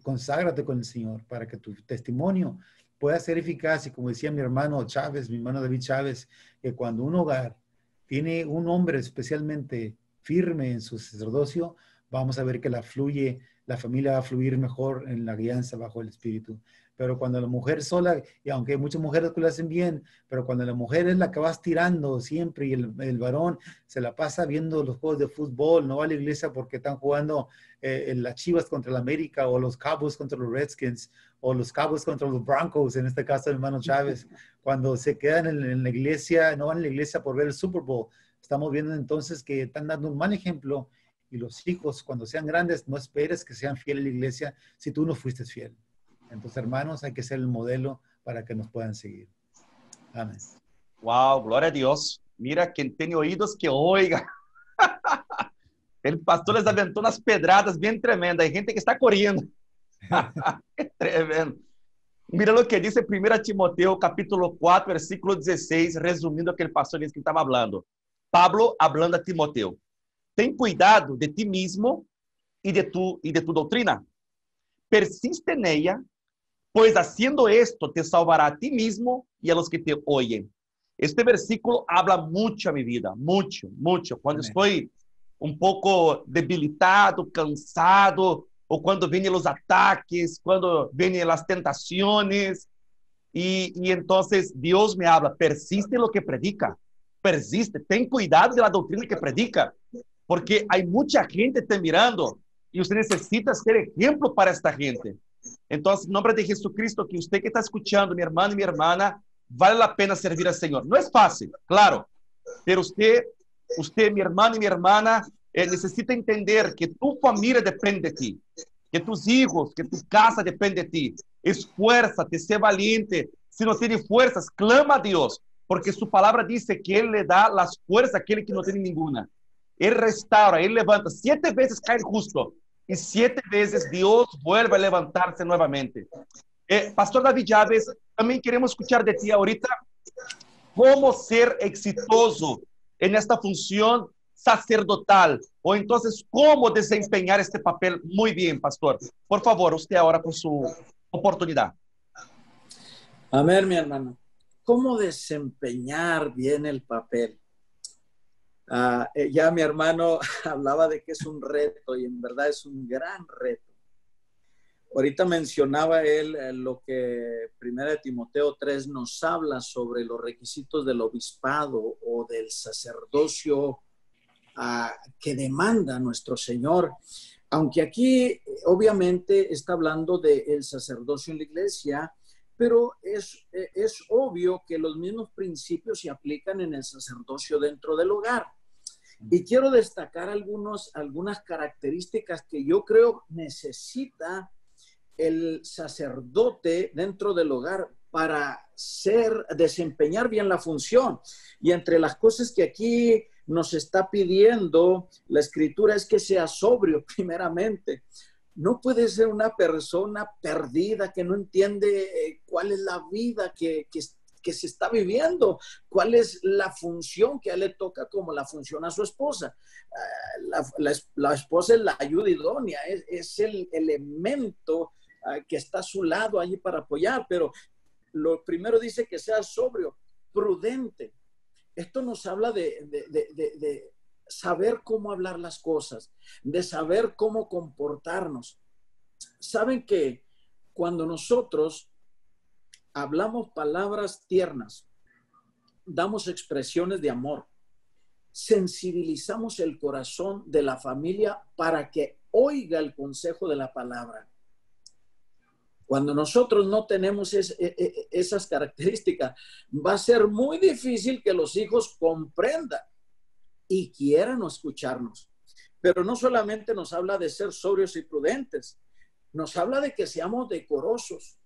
conságrate con el Señor para que tu testimonio pueda ser eficaz. Y como decía mi hermano Chávez, mi hermano David Chávez, que cuando un hogar tiene un hombre especialmente firme en su sacerdocio, vamos a ver que la familia va a fluir mejor en la guianza bajo el Espíritu. Pero cuando la mujer sola, y aunque hay muchas mujeres que lo hacen bien, pero cuando la mujer es la que vas tirando siempre y el varón se la pasa viendo los juegos de fútbol, no va a la iglesia porque están jugando las Chivas contra el América o los Cowboys contra los Redskins o los Cowboys contra los Broncos, en este caso el hermano Chávez, cuando se quedan en la iglesia, no van a la iglesia por ver el Super Bowl. Estamos viendo entonces que están dando un mal ejemplo y los hijos cuando sean grandes no esperes que sean fieles a la iglesia si tú no fuiste fiel. Entonces, hermanos, hay que ser el modelo para que nos puedan seguir. Amén. Wow, gloria a Dios. Mira, quien tiene oídos que oiga. El pastor les aventó unas pedradas bien tremendas. Hay gente que está corriendo. Qué tremendo. Mira lo que dice 1 Timoteo, capítulo 4, versículo 16, resumindo aquele pastor que estava falando. Pablo hablando a Timoteo. Ten cuidado de ti mismo y de tu doutrina. Persiste en ella, pues haciendo esto te salvará a ti mismo y a los que te oyen. Este versículo habla mucho a mi vida, mucho, mucho. Cuando Amén. estoy un poco debilitado, cansado, o quando vêm os ataques, quando vêm as tentações, e então Deus me habla, persiste em lo que predica, persiste, ten cuidado de la doutrina que predica, porque há muita gente te mirando e você necessita ser exemplo para esta gente. Então, em nome de Jesucristo, que você que está escutando, meu irmão e minha irmã, vale a pena servir ao Senhor. Não é fácil, claro, mas você, meu irmão e minha irmã, necessita entender que tu família depende de ti, que tus hijos, que tu casa depende de ti. Esfuérzate, sé valiente. Si no tienes fuerzas, clama a Dios, porque su palabra dice que Él le da las fuerzas a aquel que no tiene ninguna. Él restaura, Él levanta. 7 veces cae el justo y 7 veces Dios vuelve a levantarse nuevamente. Pastor David Chávez, también queremos escuchar de ti ahorita cómo ser exitoso en esta función sacerdotal, o entonces cómo desempeñar este papel muy bien, pastor. Por favor, usted ahora con su oportunidad. Amén, mi hermano. ¿Cómo desempeñar bien el papel? Ya mi hermano hablaba de que es un reto y en verdad es un gran reto. Ahorita mencionaba él lo que 1 Timoteo 3 nos habla sobre los requisitos del obispado o del sacerdocio que demanda nuestro Señor. Aunque aquí obviamente está hablando del sacerdocio en la iglesia, pero es obvio que los mismos principios se aplican en el sacerdocio dentro del hogar. Y quiero destacar algunas características que yo creo necesita el sacerdote dentro del hogar para desempeñar bien la función. Y entre las cosas que aquí nos está pidiendo la escritura es que sea sobrio primeramente. No puede ser una persona perdida que no entiende cuál es la vida que se está viviendo, cuál es la función que a él le toca como la función a su esposa. La esposa es la ayuda idónea, es el elemento que está a su lado allí para apoyar, pero lo primero dice que sea sobrio, prudente. Esto nos habla de saber cómo hablar las cosas, de saber cómo comportarnos. Saben que cuando nosotros hablamos palabras tiernas, damos expresiones de amor, sensibilizamos el corazón de la familia para que oiga el consejo de la palabra. Cuando nosotros no tenemos esas características, va a ser muy difícil que los hijos comprendan y quieran escucharnos. Pero no solamente nos habla de ser sobrios y prudentes, nos habla de que seamos decorosos.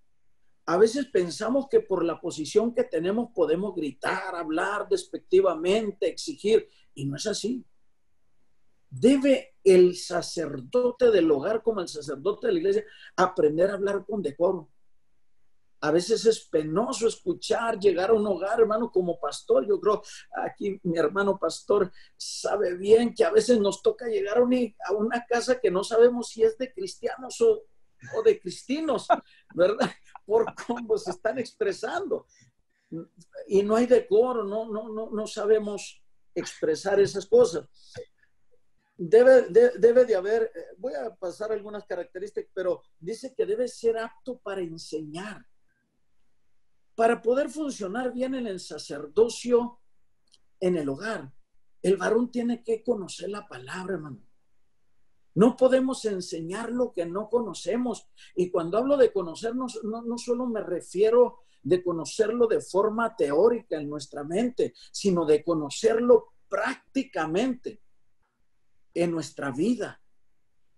A veces pensamos que por la posición que tenemos podemos gritar, hablar despectivamente, exigir, y no es así. Debe el sacerdote del hogar como el sacerdote de la iglesia aprender a hablar con decoro. A veces es penoso escuchar, llegar a un hogar, hermano, como pastor. Yo creo aquí mi hermano pastor sabe bien que a veces nos toca llegar a una casa que no sabemos si es de cristianos o de cristinos, ¿verdad? Por cómo se están expresando. Y no hay decoro, no sabemos expresar esas cosas. Debe de haber, voy a pasar algunas características, pero dice que debe ser apto para enseñar. Para poder funcionar bien en el sacerdocio en el hogar, el varón tiene que conocer la palabra, hermano. No podemos enseñar lo que no conocemos. Y cuando hablo de conocernos, no solo me refiero de conocerlo de forma teórica en nuestra mente, sino de conocerlo prácticamente en nuestra vida.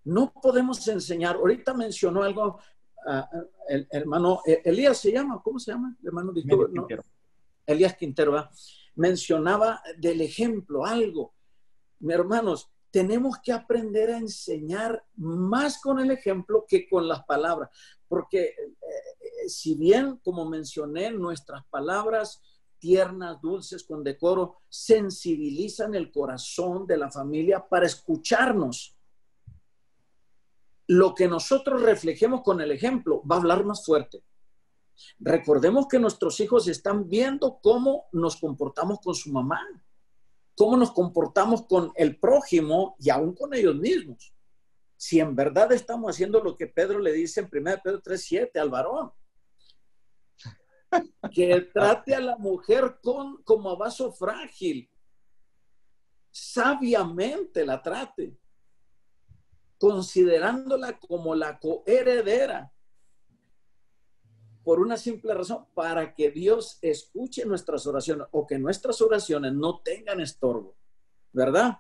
No podemos enseñar. Ahorita mencionó algo el hermano Elías se llama, ¿cómo se llama? El hermano ¿no? Elías Quintero, ¿verdad? Mencionaba del ejemplo algo. Mis hermanos, tenemos que aprender a enseñar más con el ejemplo que con las palabras, porque si bien, como mencioné, nuestras palabras tiernas, dulces, con decoro, sensibilizan el corazón de la familia para escucharnos. Lo que nosotros reflejemos con el ejemplo va a hablar más fuerte. Recordemos que nuestros hijos están viendo cómo nos comportamos con su mamá, cómo nos comportamos con el prójimo y aún con ellos mismos. Si en verdad estamos haciendo lo que Pedro le dice en 1 Pedro 3:7 al varón, que trate a la mujer como a vaso frágil, sabiamente la trate, considerándola como la coheredera, por una simple razón, para que Dios escuche nuestras oraciones o que nuestras oraciones no tengan estorbo, ¿verdad?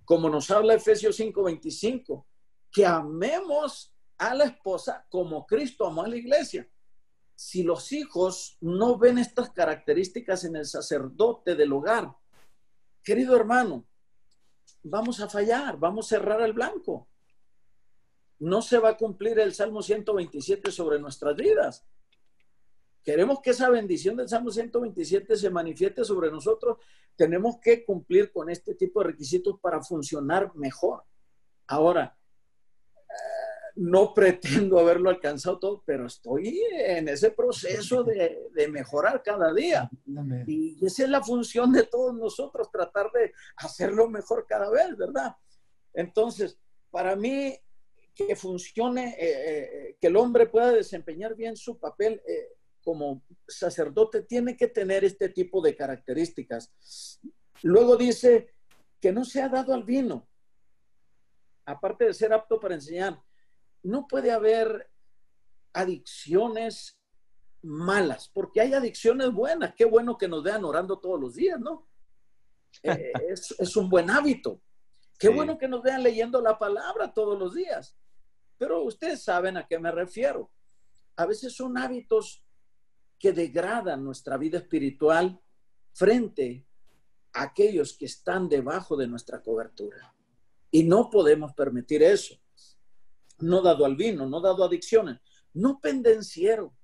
Como nos habla Efesios 5:25, que amemos a la esposa como Cristo amó a la iglesia. Si los hijos no ven estas características en el sacerdote del hogar, querido hermano, vamos a fallar, vamos a errar al blanco. No se va a cumplir el Salmo 127 sobre nuestras vidas. Queremos que esa bendición del Salmo 127 se manifieste sobre nosotros. Tenemos que cumplir con este tipo de requisitos para funcionar mejor. Ahora, no pretendo haberlo alcanzado todo, pero estoy en ese proceso de mejorar cada día. Y esa es la función de todos nosotros, tratar de hacerlo mejor cada vez, ¿verdad? Entonces, para mí, que funcione, que el hombre pueda desempeñar bien su papel como sacerdote, tiene que tener este tipo de características. Luego dice que no sea dado al vino, aparte de ser apto para enseñar. No puede haber adicciones malas, porque hay adicciones buenas. Qué bueno que nos vean orando todos los días, ¿no? Es un buen hábito. Qué bueno que nos vean leyendo la palabra todos los días. Pero ustedes saben a qué me refiero. A veces son hábitos que degradan nuestra vida espiritual frente a aquellos que están debajo de nuestra cobertura. Y no podemos permitir eso. No dado al vino, no dado a adicciones, no pendenciero.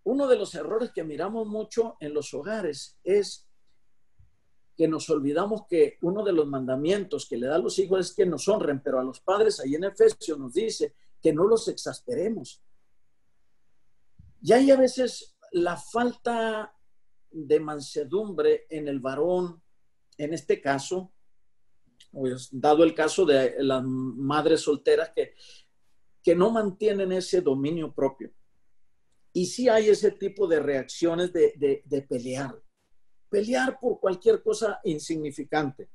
Uno de los errores que miramos mucho en los hogares es que nos olvidamos que uno de los mandamientos que le da a los hijos es que nos honren, pero a los padres ahí en Efesios nos dice que no los exasperemos. Y hay a veces la falta de mansedumbre en el varón, en este caso, pues, dado el caso de las madres solteras que no mantienen ese dominio propio. Y sí hay ese tipo de reacciones de pelear por cualquier cosa insignificante.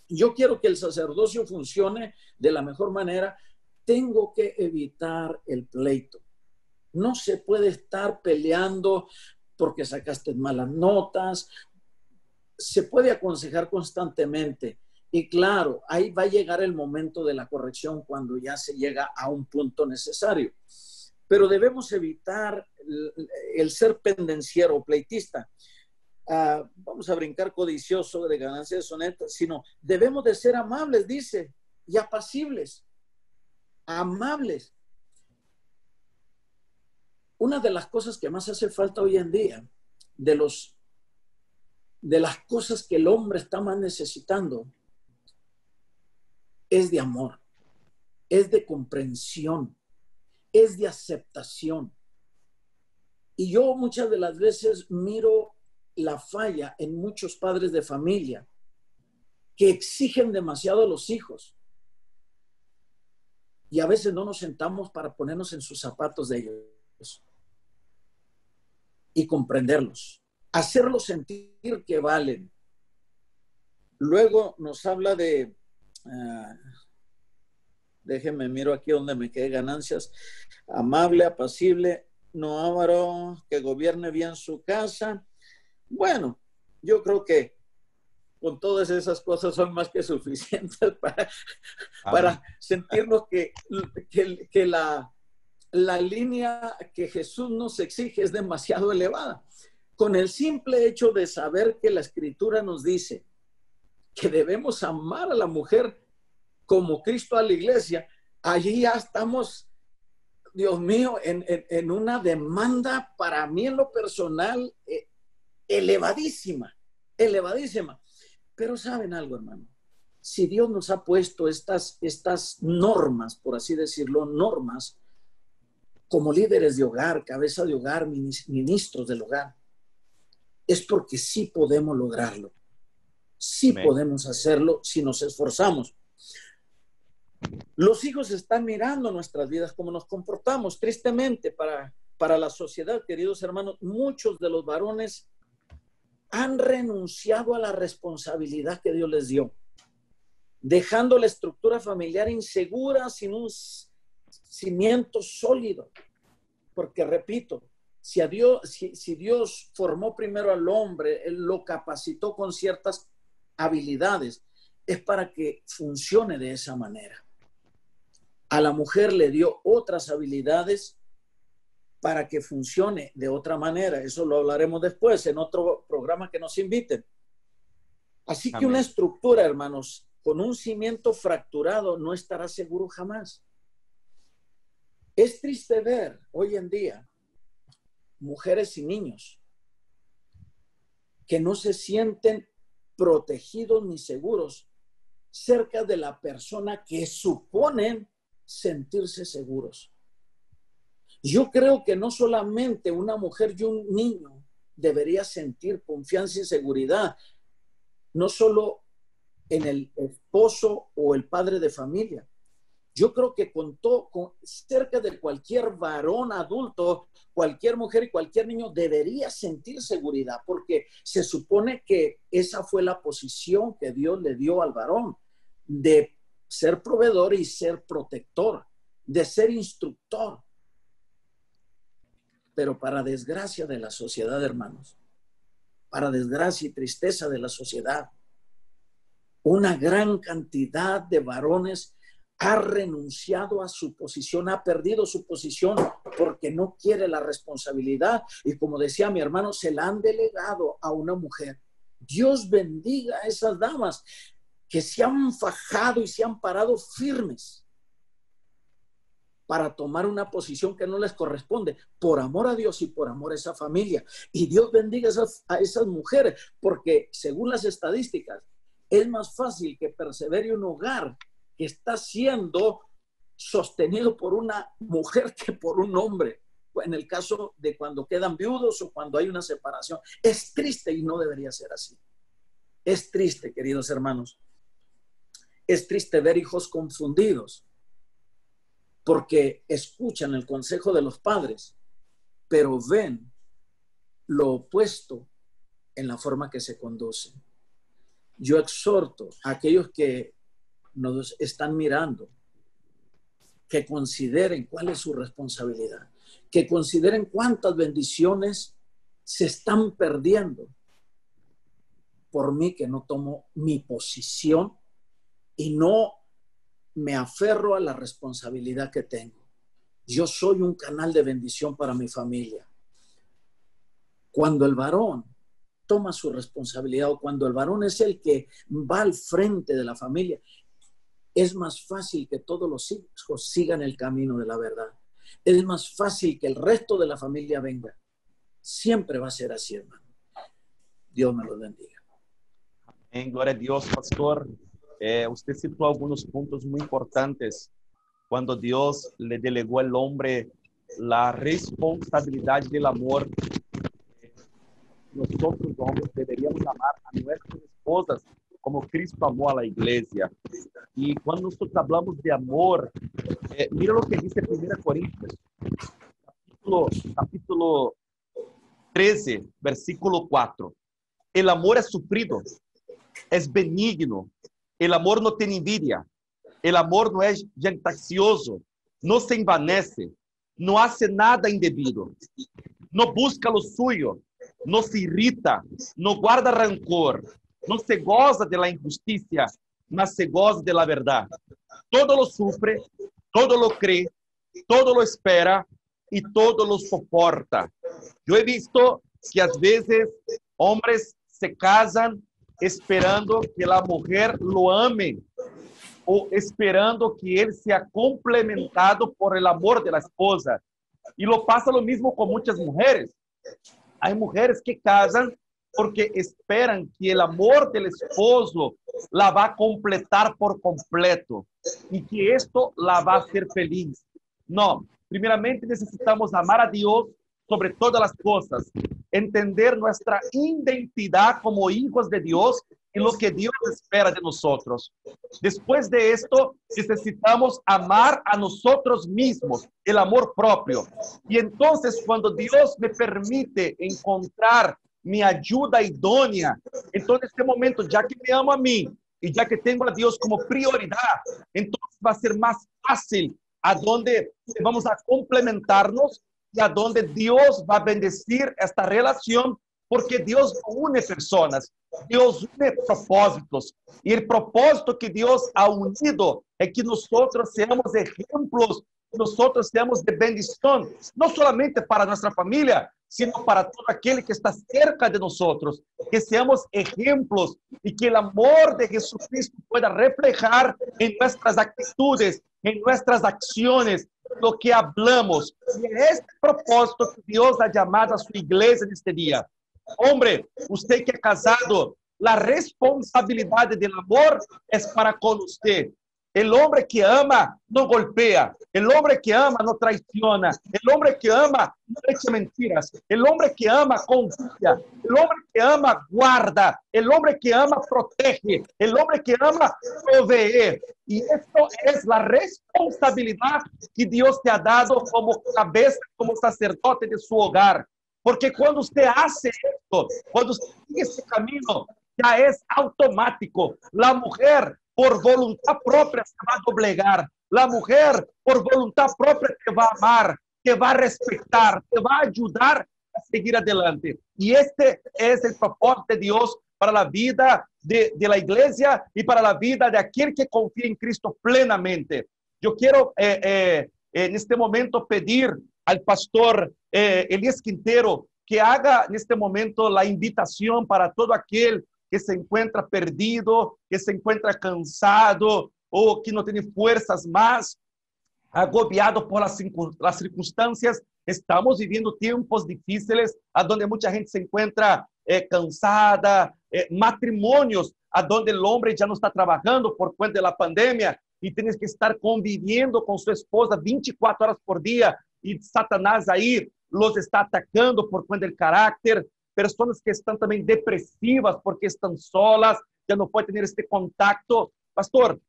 Yo quiero que el sacerdocio funcione de la mejor manera. Tengo que evitar el pleito. No se puede estar peleando porque sacaste malas notas. Se puede aconsejar constantemente. Y claro, ahí va a llegar el momento de la corrección cuando ya se llega a un punto necesario. Pero debemos evitar el ser pendenciero o pleitista. Vamos a brincar codicioso de ganancias deshonestas, sino debemos de ser amables, dice, y apacibles. Amables. Una de las cosas que más hace falta hoy en día, de las cosas que el hombre está más necesitando, es de amor, es de comprensión, es de aceptación. Y yo muchas de las veces miro la falla en muchos padres de familia que exigen demasiado a los hijos. Y a veces no nos sentamos para ponernos en sus zapatos de ellos y comprenderlos, hacerlos sentir que valen. Luego nos habla de déjenme miro aquí donde me quedé, ganancias, amable, apacible, no avaro, que gobierne bien su casa. Bueno, yo creo que con todas esas cosas son más que suficientes para sentirnos que la línea que Jesús nos exige es demasiado elevada. Con el simple hecho de saber que la Escritura nos dice que debemos amar a la mujer como Cristo a la iglesia, allí ya estamos, Dios mío, en una demanda para mí en lo personal elevadísima, elevadísima. Pero ¿saben algo, hermano? Si Dios nos ha puesto estas normas, por así decirlo, normas, como líderes de hogar, cabeza de hogar, ministros del hogar, es porque sí podemos lograrlo. Sí podemos hacerlo si nos esforzamos. Los hijos están mirando nuestras vidas, cómo nos comportamos. Tristemente, para la sociedad, queridos hermanos, muchos de los varones han renunciado a la responsabilidad que Dios les dio, dejando la estructura familiar insegura, sin un cimiento sólido. Porque, repito, si Dios formó primero al hombre, Él lo capacitó con ciertas habilidades, es para que funcione de esa manera. A la mujer le dio otras habilidades para que funcione de otra manera. Eso lo hablaremos después en otro programa que nos inviten. Así que una estructura, hermanos, con un cimiento fracturado no estará seguro jamás. Es triste ver hoy en día mujeres y niños que no se sienten protegidos ni seguros cerca de la persona que suponen sentirse seguros. Yo creo que no solamente una mujer y un niño debería sentir confianza y seguridad, no solo en el esposo o el padre de familia. Yo creo que cerca de cualquier varón adulto, cualquier mujer y cualquier niño debería sentir seguridad, porque se supone que esa fue la posición que Dios le dio al varón, de ser proveedor y ser protector, de ser instructor. Pero para desgracia de la sociedad, hermanos, para desgracia y tristeza de la sociedad, una gran cantidad de varones ha renunciado a su posición, ha perdido su posición porque no quiere la responsabilidad. Y como decía mi hermano, se la han delegado a una mujer. Dios bendiga a esas damas que se han fajado y se han parado firmes para tomar una posición que no les corresponde, por amor a Dios y por amor a esa familia. Y Dios bendiga a esas mujeres, porque según las estadísticas, es más fácil que persevere un hogar que está siendo sostenido por una mujer que por un hombre, en el caso de cuando quedan viudos o cuando hay una separación. Es triste y no debería ser así. Es triste, queridos hermanos. Es triste ver hijos confundidos porque escuchan el consejo de los padres, pero ven lo opuesto en la forma que se conducen. Yo exhorto a aquellos que nos están mirando que consideren cuál es su responsabilidad, que consideren cuántas bendiciones se están perdiendo por mí, que no tomo mi posición y no me aferro a la responsabilidad que tengo. Yo soy un canal de bendición para mi familia. Cuando el varón toma su responsabilidad, o cuando el varón es el que va al frente de la familia, es más fácil que todos los hijos sigan el camino de la verdad. Es más fácil que el resto de la familia venga. Siempre va a ser así, hermano. Dios me lo bendiga. Amén. Gloria a Dios, pastor. Usted citó algunos puntos muy importantes cuando Dios le delegó al hombre la responsabilidad del amor. Nosotros, hombres, deberíamos amar a nuestras esposas como Cristo amó a la iglesia. Y cuando nosotros hablamos de amor, mira lo que dice 1 Corintios, capítulo 13, versículo 4. El amor es sufrido, es benigno. El amor no tiene envidia. El amor no es jactancioso, no se envanece, no hace nada indebido, no busca lo suyo, no se irrita, no guarda rancor, no se goza de la injusticia, mas se goza de la verdad. Todo lo sufre, todo lo cree, todo lo espera y todo lo soporta. Yo he visto que a veces hombres se casan esperando que la mujer lo ame o esperando que él sea complementado por el amor de la esposa. Y lo pasa lo mismo con muchas mujeres. Hay mujeres que casan porque esperan que el amor del esposo la va a completar por completo y que esto la va a hacer feliz. No, primeramente necesitamos amar a Dios sobre todas las cosas, entender nuestra identidad como hijos de Dios y lo que Dios espera de nosotros. Después de esto, necesitamos amar a nosotros mismos, el amor propio. Y entonces, cuando Dios me permite encontrar mi ayuda idónea, entonces en este momento, ya que me amo a mí y ya que tengo a Dios como prioridad, entonces va a ser más fácil a donde vamos a complementarnos y a donde Dios va a bendecir esta relación, porque Dios no une personas, Dios une propósitos. Y el propósito que Dios ha unido es que nosotros seamos ejemplos, nosotros seamos de bendición, no solamente para nuestra familia, sino para todo aquel que está cerca de nosotros, que seamos ejemplos y que el amor de Jesucristo pueda reflejar en nuestras actitudes, en nuestras acciones, lo que hablamos. Y es este propósito que Dios ha llamado a su iglesia en este día. Hombre, usted que es casado, la responsabilidad del amor es para con usted. El hombre que ama no golpea, el hombre que ama no traiciona, el hombre que ama no echa mentiras, el hombre que ama confía, el hombre que ama guarda, el hombre que ama protege, el hombre que ama provee. Y esto es la responsabilidad que Dios te ha dado como cabeza, como sacerdote de su hogar. Porque cuando usted hace esto, cuando usted sigue ese camino, ya es automático. La mujer, por voluntad propia, se va a doblegar. La mujer, por voluntad propia, te va a amar, te va a respetar, te va a ayudar a seguir adelante. Y este es el propósito de Dios para la vida de la iglesia y para la vida de aquel que confía en Cristo plenamente. Yo quiero en este momento pedir al pastor Elías Quintero que haga en este momento la invitación para todo aquel que se encuentra perdido, que se encuentra cansado o que no tiene fuerzas más, agobiado por las circunstancias. Estamos viviendo tiempos difíciles, a donde mucha gente se encuentra cansada, matrimonios a donde el hombre ya no está trabajando por cuenta de la pandemia y tienes que estar conviviendo con su esposa 24 horas por día y Satanás ahí los está atacando por cuenta del carácter. Personas que están también depresivas porque están solas, ya no pueden tener este contacto. Pastor,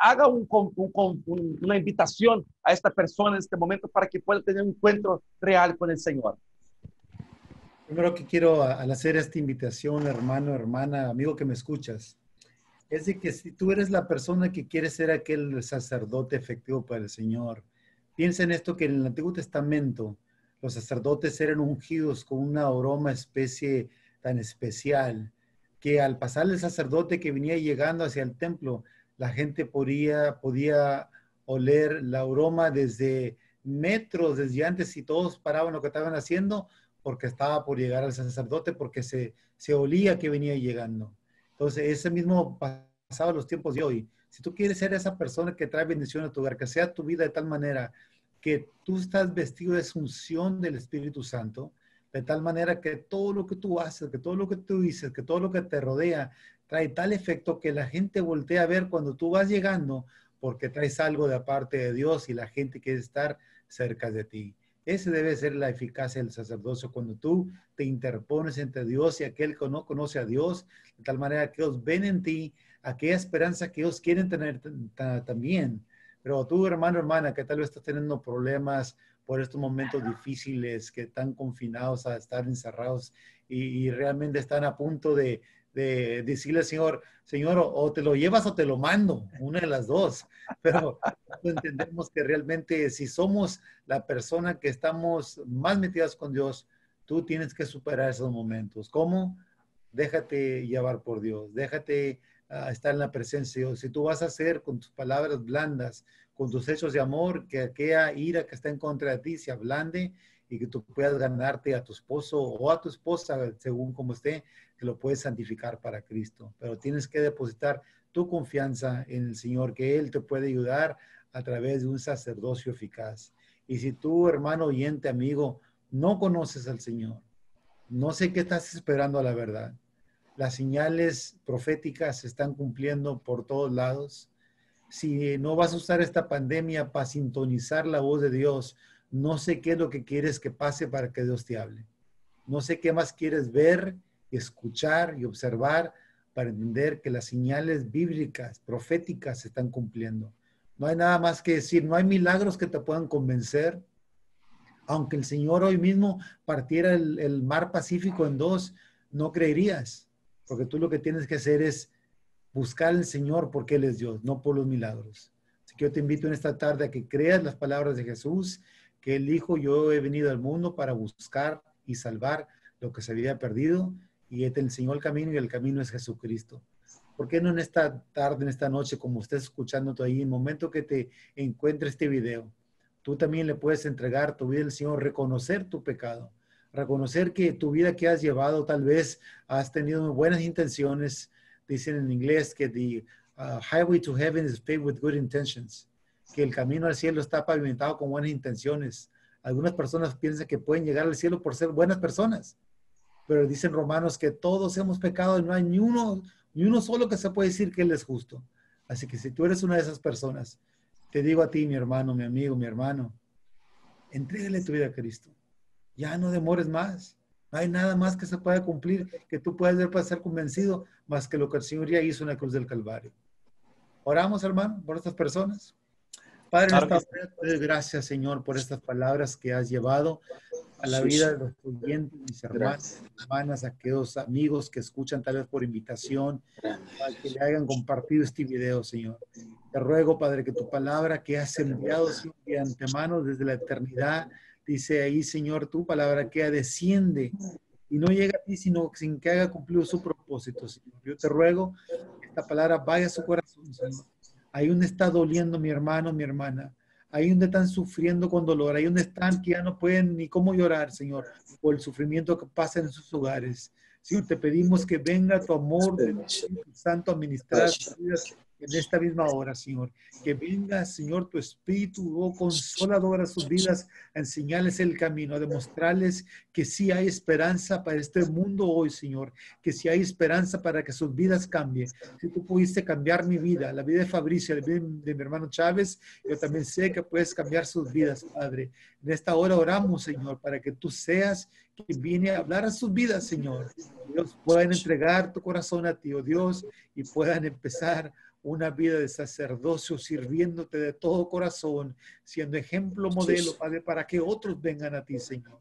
haga una invitación a esta persona en este momento para que pueda tener un encuentro real con el Señor. Primero que quiero, al hacer esta invitación, hermano, hermana, amigo que me escuchas, es de que si tú eres la persona que quiere ser aquel sacerdote efectivo para el Señor, piensa en esto, que en el Antiguo Testamento los sacerdotes eran ungidos con una aroma especie tan especial que al pasar el sacerdote que venía llegando hacia el templo, la gente podía oler el aroma desde metros, desde antes, y todos paraban lo que estaban haciendo porque estaba por llegar al sacerdote, porque se olía que venía llegando. Entonces, ese mismo pasaba los tiempos de hoy. Si tú quieres ser esa persona que trae bendición a tu hogar, que sea tu vida de tal manera que tú estás vestido de unción del Espíritu Santo, de tal manera que todo lo que tú haces, que todo lo que tú dices, que todo lo que te rodea, trae tal efecto que la gente voltea a ver cuando tú vas llegando, porque traes algo de parte de Dios y la gente quiere estar cerca de ti. Ese debe ser la eficacia del sacerdocio, cuando tú te interpones entre Dios y aquel que no conoce a Dios, de tal manera que ellos ven en ti aquella esperanza que ellos quieren tener también. Pero tú, hermano, hermana, que tal vez estás teniendo problemas por estos momentos difíciles, que están confinados a estar encerrados y realmente están a punto de decirle al Señor, Señor, o te lo llevas o te lo mando, una de las dos. Pero entendemos que realmente si somos la persona que estamos más metidas con Dios, tú tienes que superar esos momentos. ¿Cómo? déjate llevar por Dios, déjate estar en la presencia de Dios. Si tú vas a hacer con tus palabras blandas, con tus hechos de amor, que aquella ira que está en contra de ti se ablande y que tú puedas ganarte a tu esposo o a tu esposa, según como esté, que lo puedes santificar para Cristo. Pero tienes que depositar tu confianza en el Señor, que Él te puede ayudar a través de un sacerdocio eficaz. Y si tú, hermano oyente, amigo, no conoces al Señor, no sé qué estás esperando a la verdad. Las señales proféticas se están cumpliendo por todos lados. Si no vas a usar esta pandemia para sintonizar la voz de Dios, no sé qué es lo que quieres que pase para que Dios te hable. No sé qué más quieres ver, escuchar y observar para entender que las señales bíblicas, proféticas se están cumpliendo. No hay nada más que decir, no hay milagros que te puedan convencer. Aunque el Señor hoy mismo partiera el mar Pacífico en dos, no creerías, porque tú lo que tienes que hacer es buscar al Señor porque Él es Dios, no por los milagros. Así que yo te invito en esta tarde a que creas las palabras de Jesús, que Él dijo, yo he venido al mundo para buscar y salvar lo que se había perdido, y Él te enseñó el camino y el camino es Jesucristo. ¿Por qué no en esta tarde, en esta noche, como estés escuchando tú ahí, en el momento que te encuentre este video, tú también le puedes entregar tu vida al Señor, reconocer tu pecado, reconocer que tu vida que has llevado, tal vez has tenido buenas intenciones. Dicen en inglés que the highway to heaven is paved with good intentions, que el camino al cielo está pavimentado con buenas intenciones. Algunas personas piensan que pueden llegar al cielo por ser buenas personas, pero dicen Romanos que todos hemos pecado y no hay ni uno solo que se puede decir que Él es justo. Así que si tú eres una de esas personas, te digo a ti, mi hermano, mi amigo, mi hermano, entrégale tu vida a Cristo. Ya no demores más. No hay nada más que se pueda cumplir, que tú puedas ver para ser convencido, más que lo que el Señor ya hizo en la cruz del Calvario. Oramos, hermano, por estas personas. Padre, en esta hora te doy gracias, Señor, por estas palabras que has llevado a la vida de los oyentes, mis hermanos, hermanas, aquellos amigos que escuchan tal vez por invitación, para que le hayan compartido este video, Señor. Te ruego, Padre, que tu palabra que has enviado de antemano desde la eternidad, dice ahí, Señor, tu palabra que desciende y no llega a ti, sino sin que haga cumplido su propósito, Señor. Yo te ruego que esta palabra vaya a su corazón, Señor. Ahí donde está doliendo mi hermano, mi hermana. Ahí donde están sufriendo con dolor. Ahí donde están que ya no pueden ni cómo llorar, Señor, por el sufrimiento que pasa en sus hogares. Señor, te pedimos que venga tu amor, tu Espíritu Santo a ministrar sus vidas en esta misma hora, Señor. Que venga, Señor, tu Espíritu, oh consolador a sus vidas, a enseñarles el camino, a demostrarles que sí hay esperanza para este mundo hoy, Señor. Que sí hay esperanza para que sus vidas cambien. Si tú pudiste cambiar mi vida, la vida de Fabricio, la vida de mi hermano Chávez, yo también sé que puedes cambiar sus vidas, Padre. En esta hora oramos, Señor, para que tú seas quien viene a hablar a sus vidas, Señor. Dios, puedan entregar tu corazón a ti, oh Dios, y puedan empezar una vida de sacerdocio sirviéndote de todo corazón, siendo ejemplo, modelo, Padre, para que otros vengan a ti, Señor.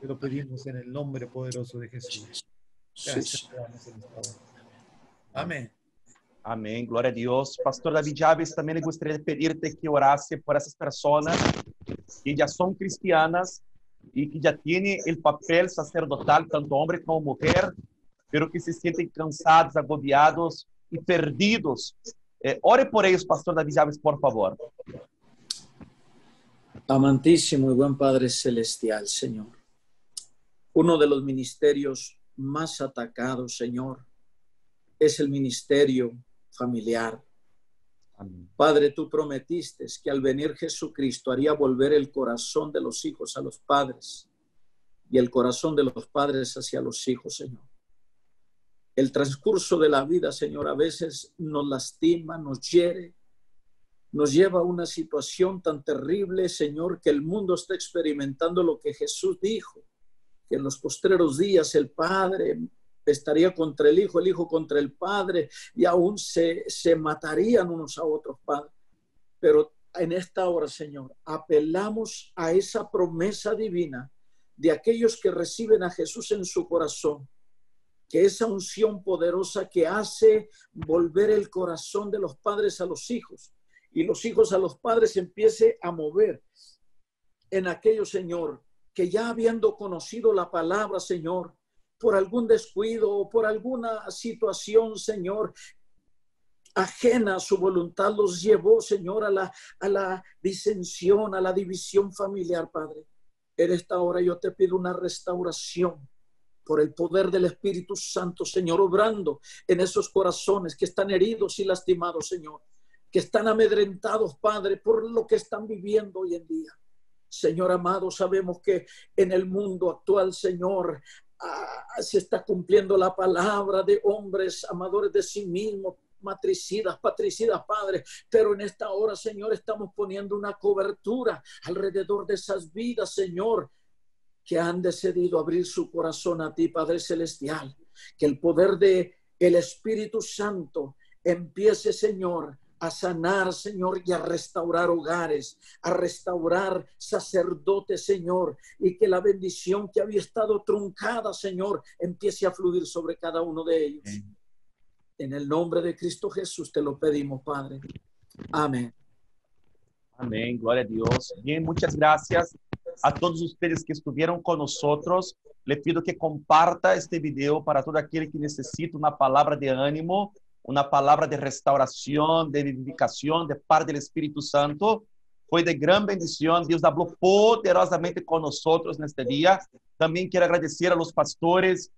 Te lo pedimos en el nombre poderoso de Jesús. Gracias. Amén. Amém, glória a Deus. Pastor David Chaves, também eu gostaria de pedir-te que orasse por essas pessoas que já são cristianas e que já têm o papel sacerdotal, tanto homem como mulher, pero que se sentem cansados, agobiados e perdidos. Ore por eles, Pastor David Chaves, por favor. Amantísimo y buen Padre Celestial, Señor. Uno de los ministerios más atacados, Señor, es el ministerio familiar. Amém. Padre, tú prometiste que al venir Jesucristo haría volver el corazón de los hijos a los padres y el corazón de los padres hacia los hijos, Señor. El transcurso de la vida, Señor, a veces nos lastima, nos hiere, nos lleva a una situación tan terrible, Señor, que el mundo está experimentando lo que Jesús dijo, que en los postreros días el Padre estaría contra el Hijo contra el Padre, y aún se matarían unos a otros, Padre. Pero en esta hora, Señor, apelamos a esa promesa divina de aquellos que reciben a Jesús en su corazón, que esa unción poderosa que hace volver el corazón de los padres a los hijos y los hijos a los padres empiece a mover en aquellos, Señor, que ya habiendo conocido la palabra, Señor, por algún descuido o por alguna situación, Señor, ajena a su voluntad, los llevó, Señor, a la disensión, a la división familiar, Padre. En esta hora yo te pido una restauración por el poder del Espíritu Santo, Señor, obrando en esos corazones que están heridos y lastimados, Señor, que están amedrentados, Padre, por lo que están viviendo hoy en día. Señor amado, sabemos que en el mundo actual, Señor, se está cumpliendo la palabra de hombres amadores de sí mismos, matricidas, patricidas, Padre, pero en esta hora, Señor, estamos poniendo una cobertura alrededor de esas vidas, Señor, que han decidido abrir su corazón a ti, Padre Celestial. Que el poder de el Espíritu Santo empiece, Señor, a sanar, Señor, y a restaurar hogares, a restaurar sacerdotes, Señor, y que la bendición que había estado truncada, Señor, empiece a fluir sobre cada uno de ellos. En el nombre de Cristo Jesús te lo pedimos, Padre. Amén. Amén, gloria a Dios. Bien, muchas gracias a todos ustedes que estuvieron con nosotros. Le pido que comparta este video para todo aquel que necesita una palabra de ánimo, una palabra de restauración, de vivificación de parte del Espíritu Santo. Fue de gran bendición. Dios habló poderosamente con nosotros en este día. También quiero agradecer a los pastores,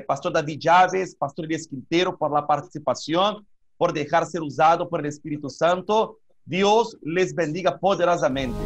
Pastor David Chaves, Pastor Elias Quintero, por la participación, por dejar ser usado por el Espíritu Santo. Dios les bendiga poderosamente.